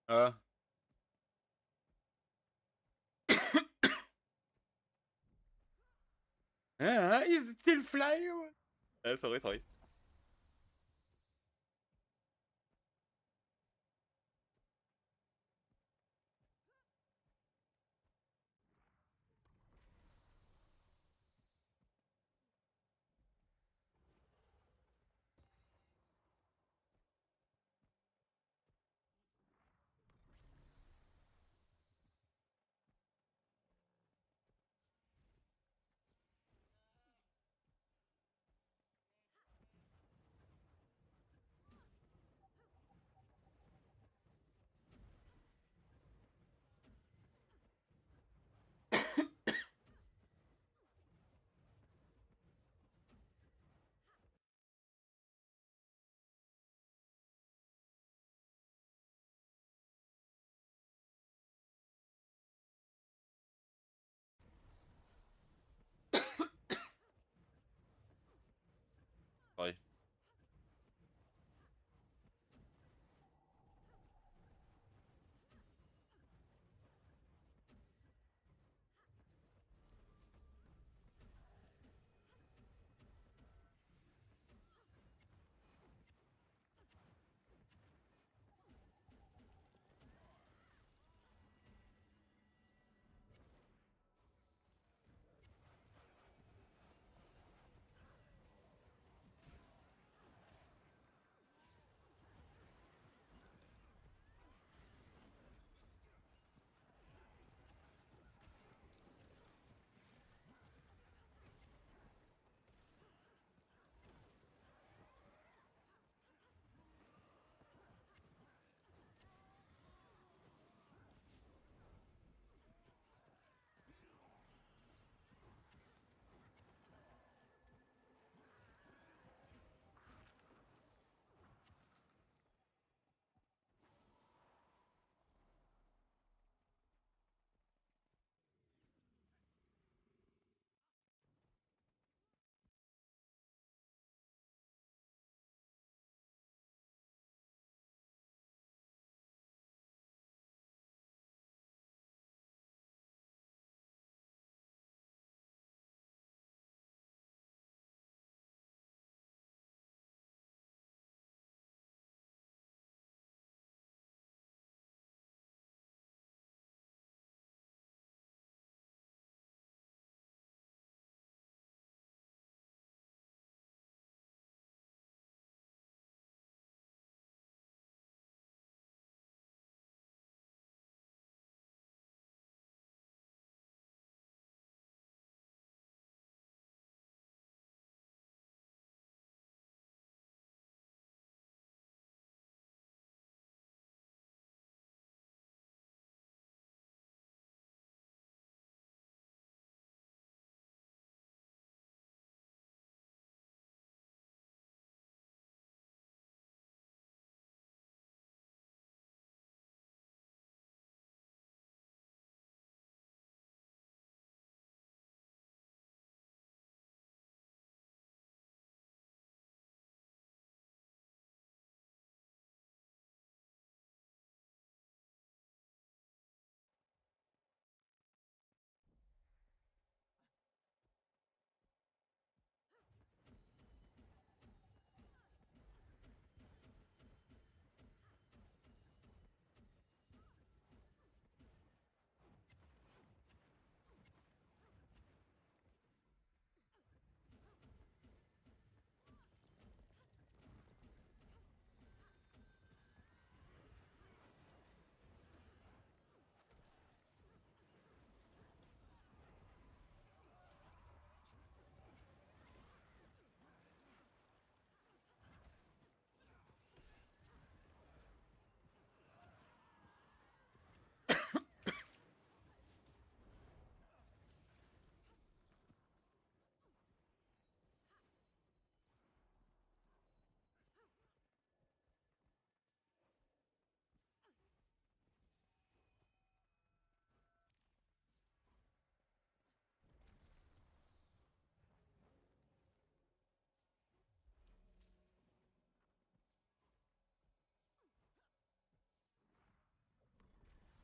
Uh. Is it still flying? Sorry.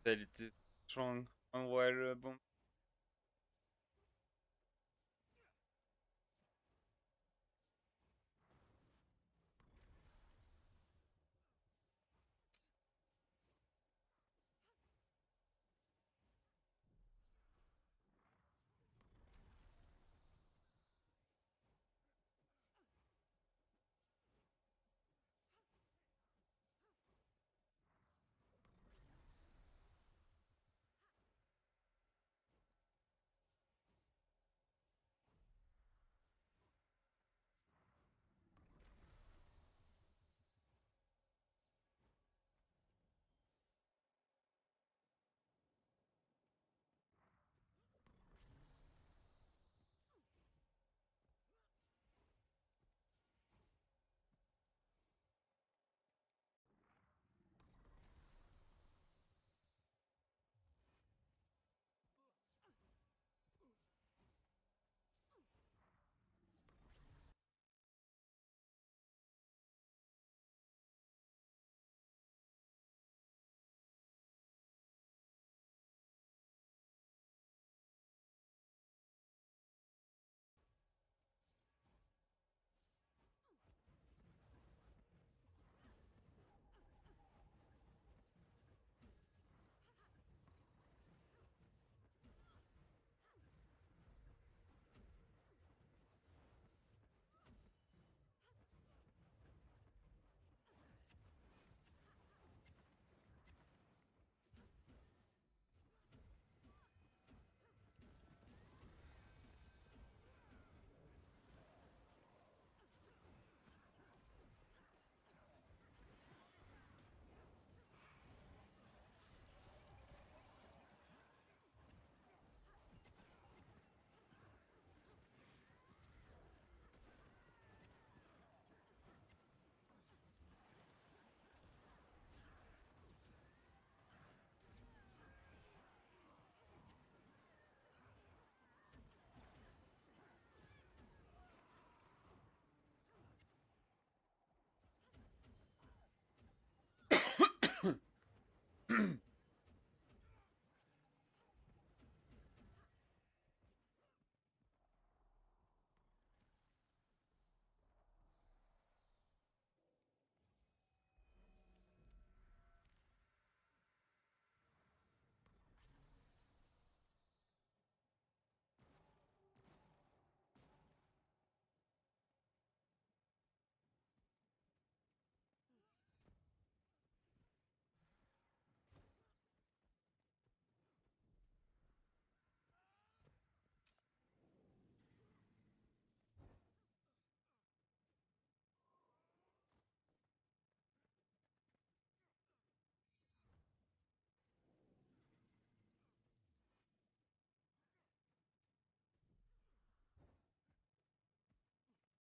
Vitality strong on wire bomb.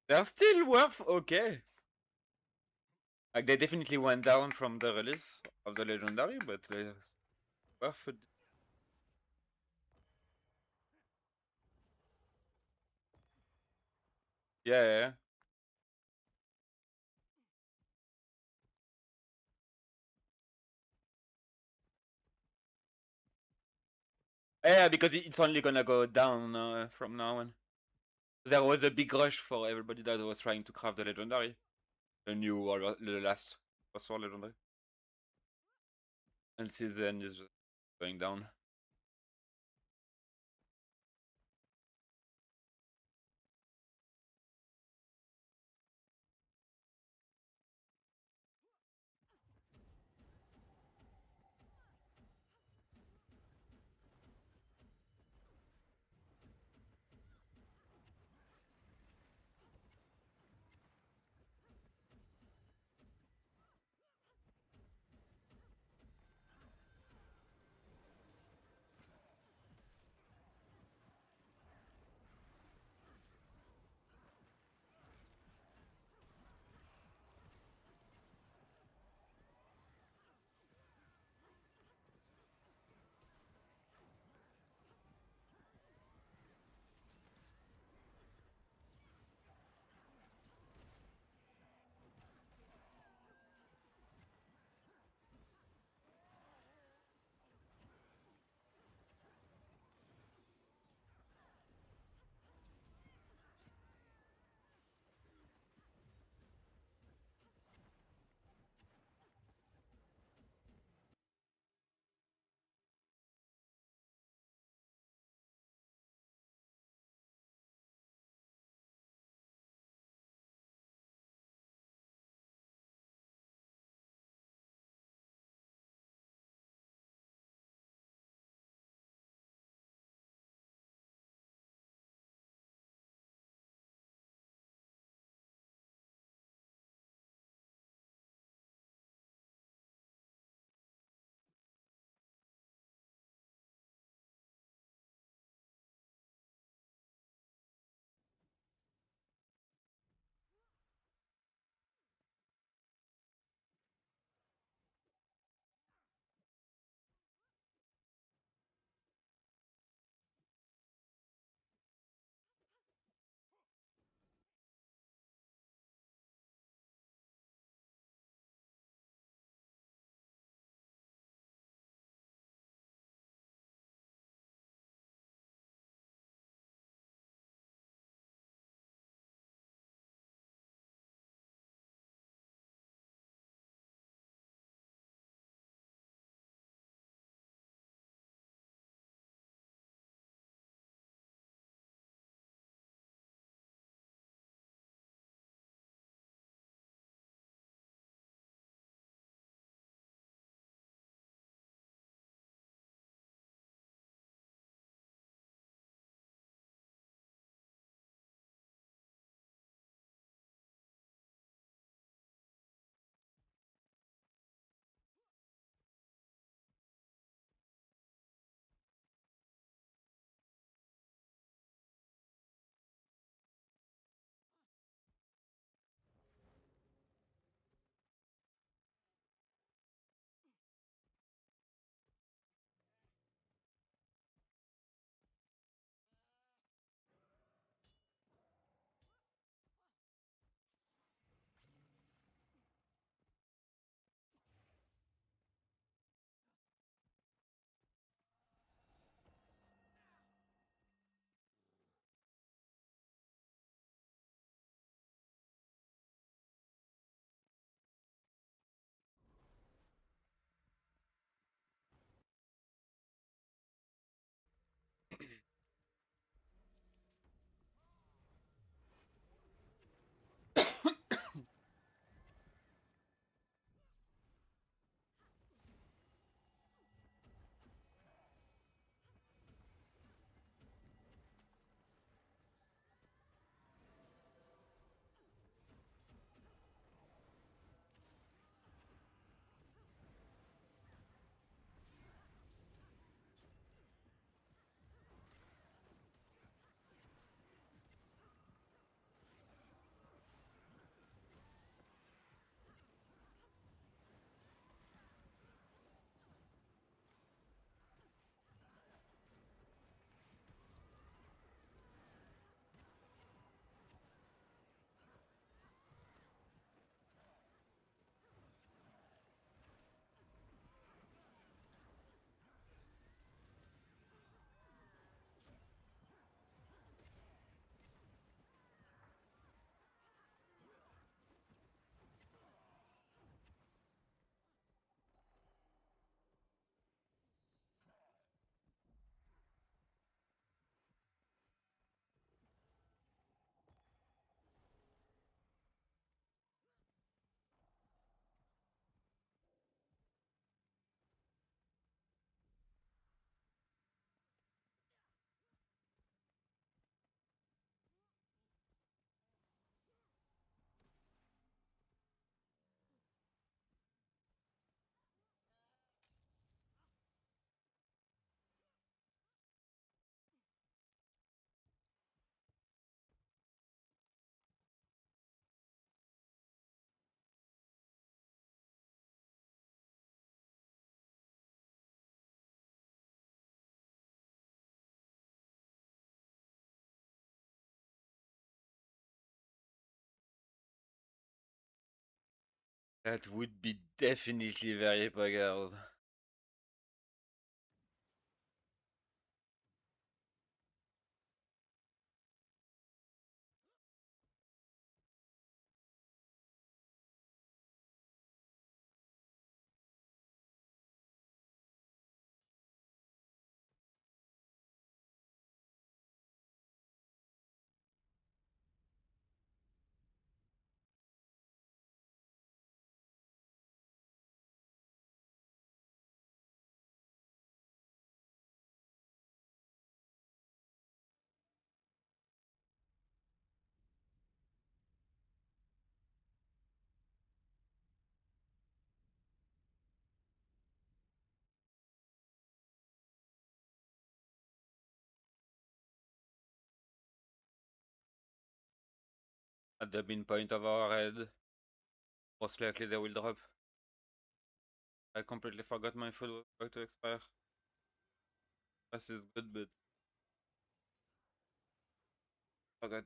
They're still worth okay. Like they definitely went down from the release of the legendary, but they're worth it. Yeah. Yeah, because it's only gonna go down from now on. There was a big rush for everybody that was trying to craft the legendary, the new or the last Sword legendary, and since then is going down. That would be definitely very buggers. At the midpoint of our head, most likely they will drop. I completely forgot my food was about to expire. This is good, but forgot.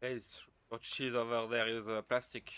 Guys, what cheese over there is plastic.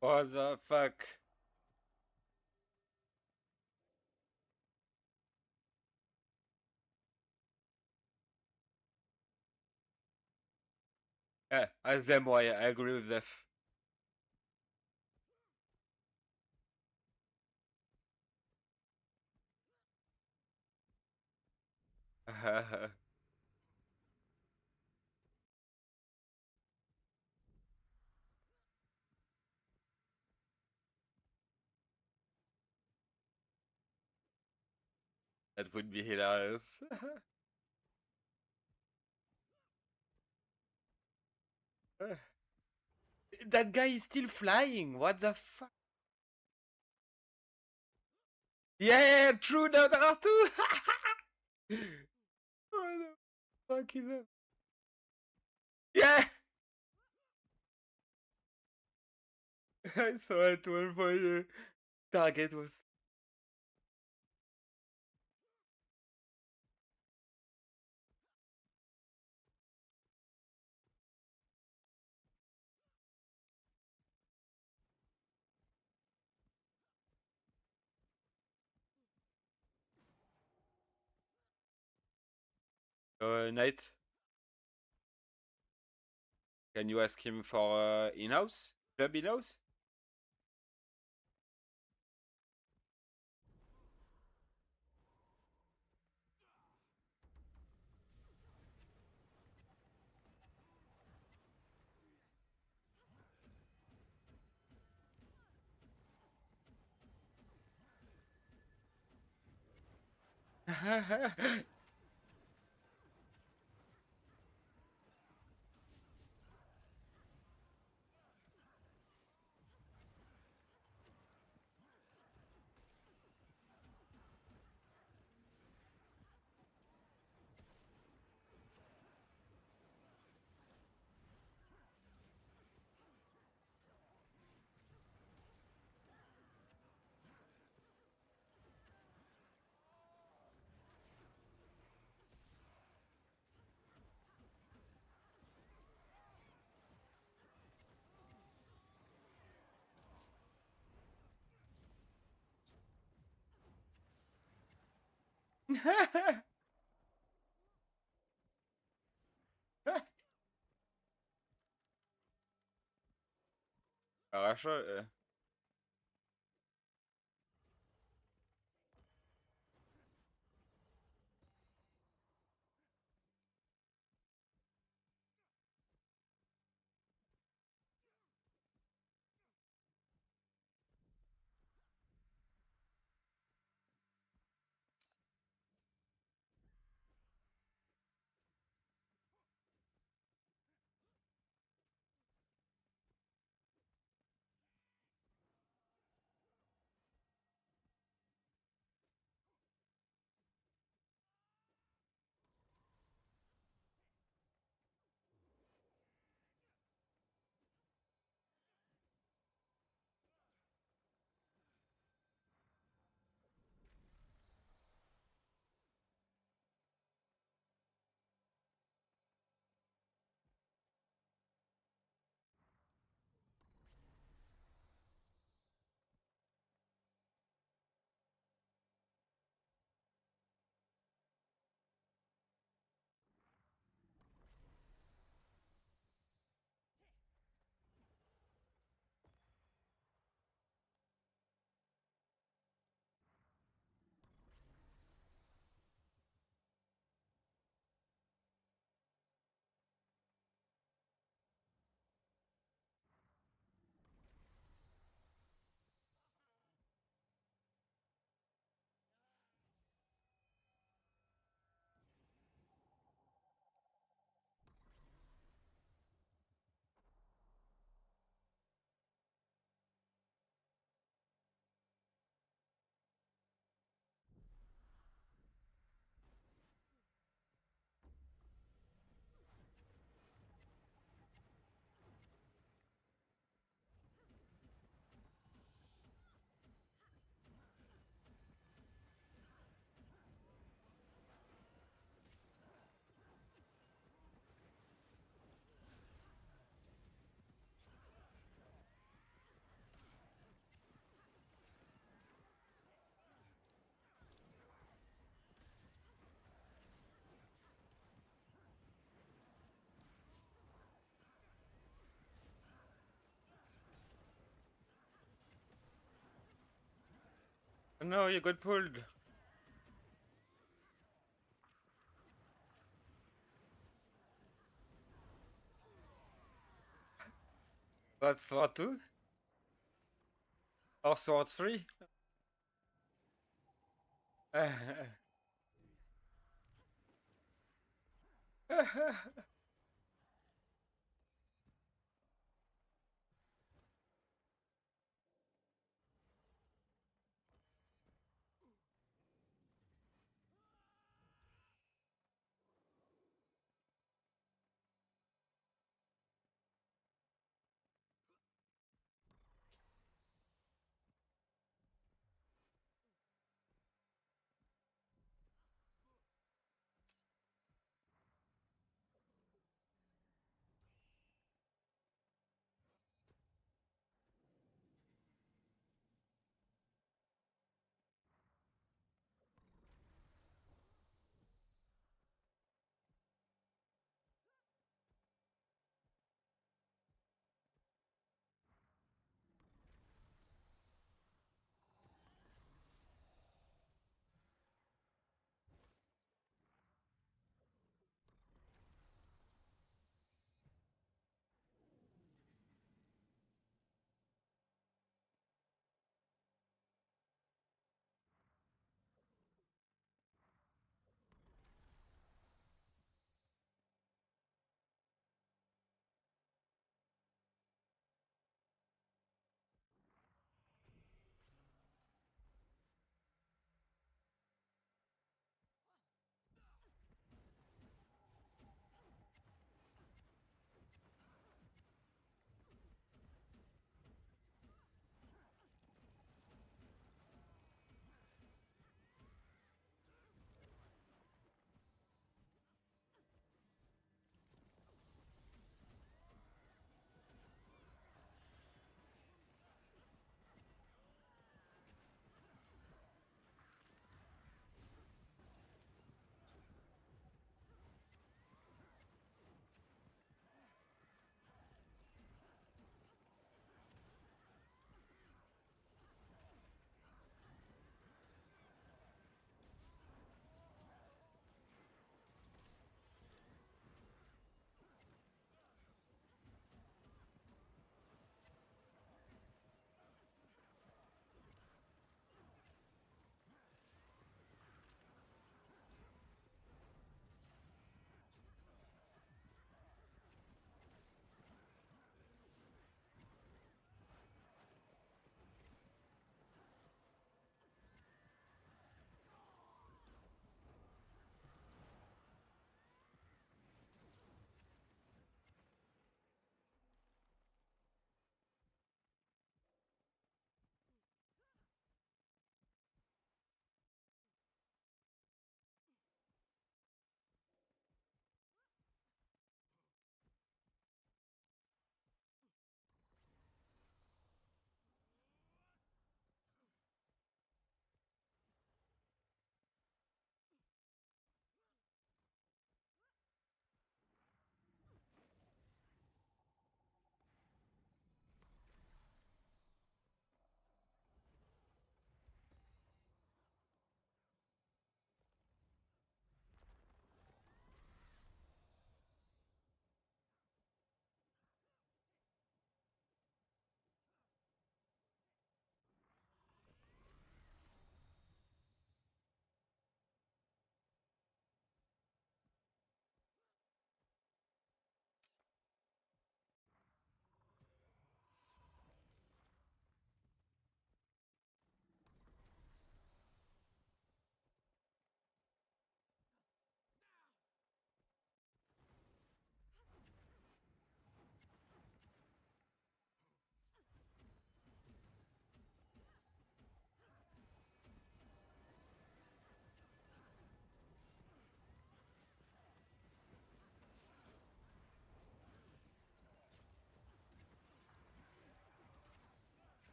What the fuck? As them why I agree with that. That would be hilarious. That guy is still flying. What the fuck? Yeah, true. Now there are two. What the fuck is that? Yeah. I saw at one point target was. Knight, can you ask him for in-house? Club in-house? Хорошо. No, you got pulled. That's sword 2? Or sword 3?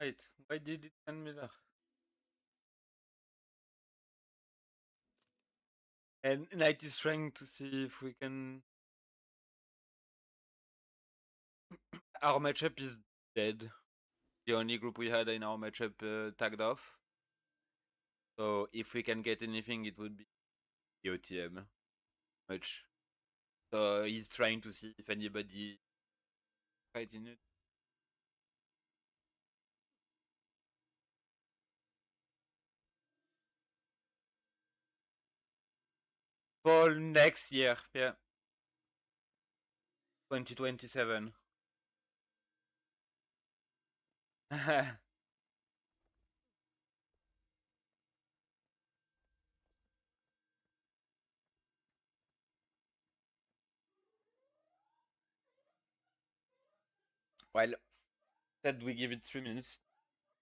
Wait, why did it send me there? And Knight is trying to see if we can. Our matchup is dead. The only group we had in our matchup tagged off. So if we can get anything, it would be the OTM. Much. So he's trying to see if anybody fighting it. For next year, yeah. 2027. Well, said we give it 3 minutes.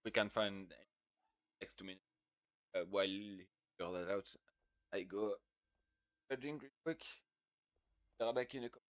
We can find next 2 minutes. While you figure that out, I go a drink real quick. Be back in a couple.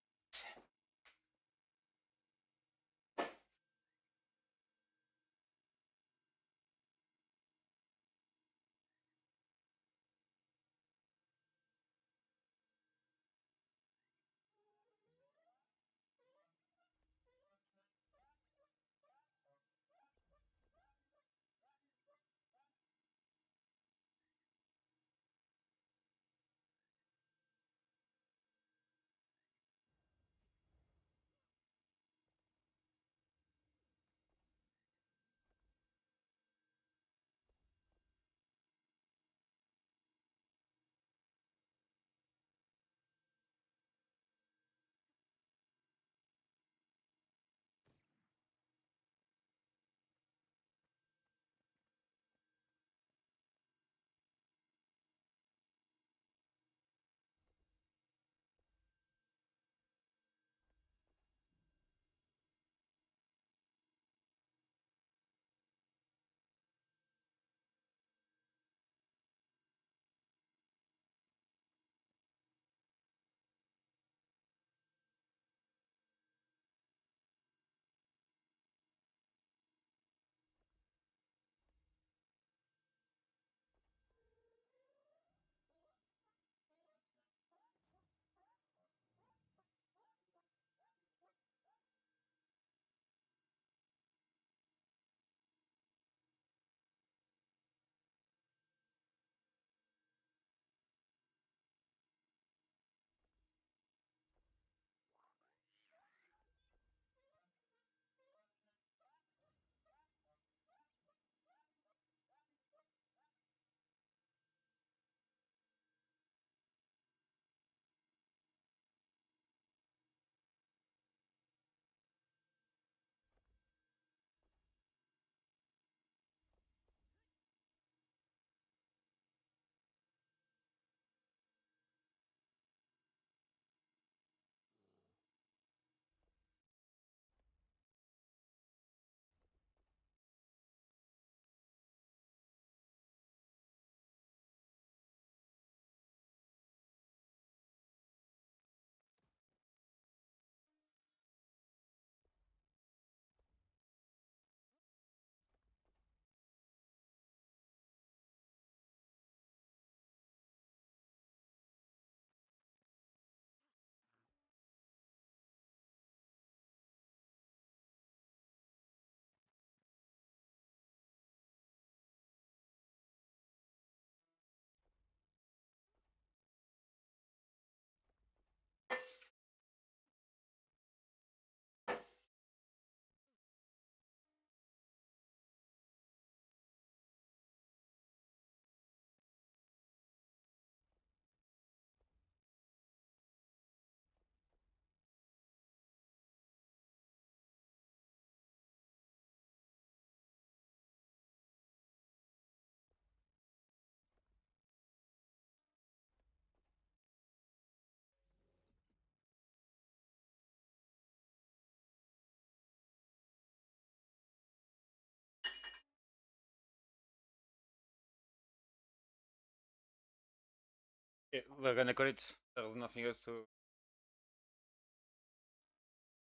Okay, we're gonna call it. There's nothing else to.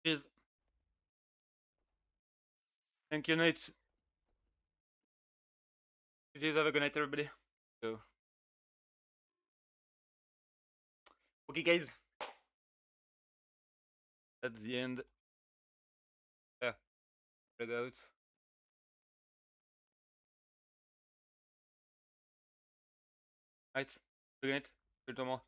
Cheers. Thank you, Nate. Please have a good night, everybody. So, okay, guys. That's the end. Yeah, log out. Right. Good night. Till tomorrow.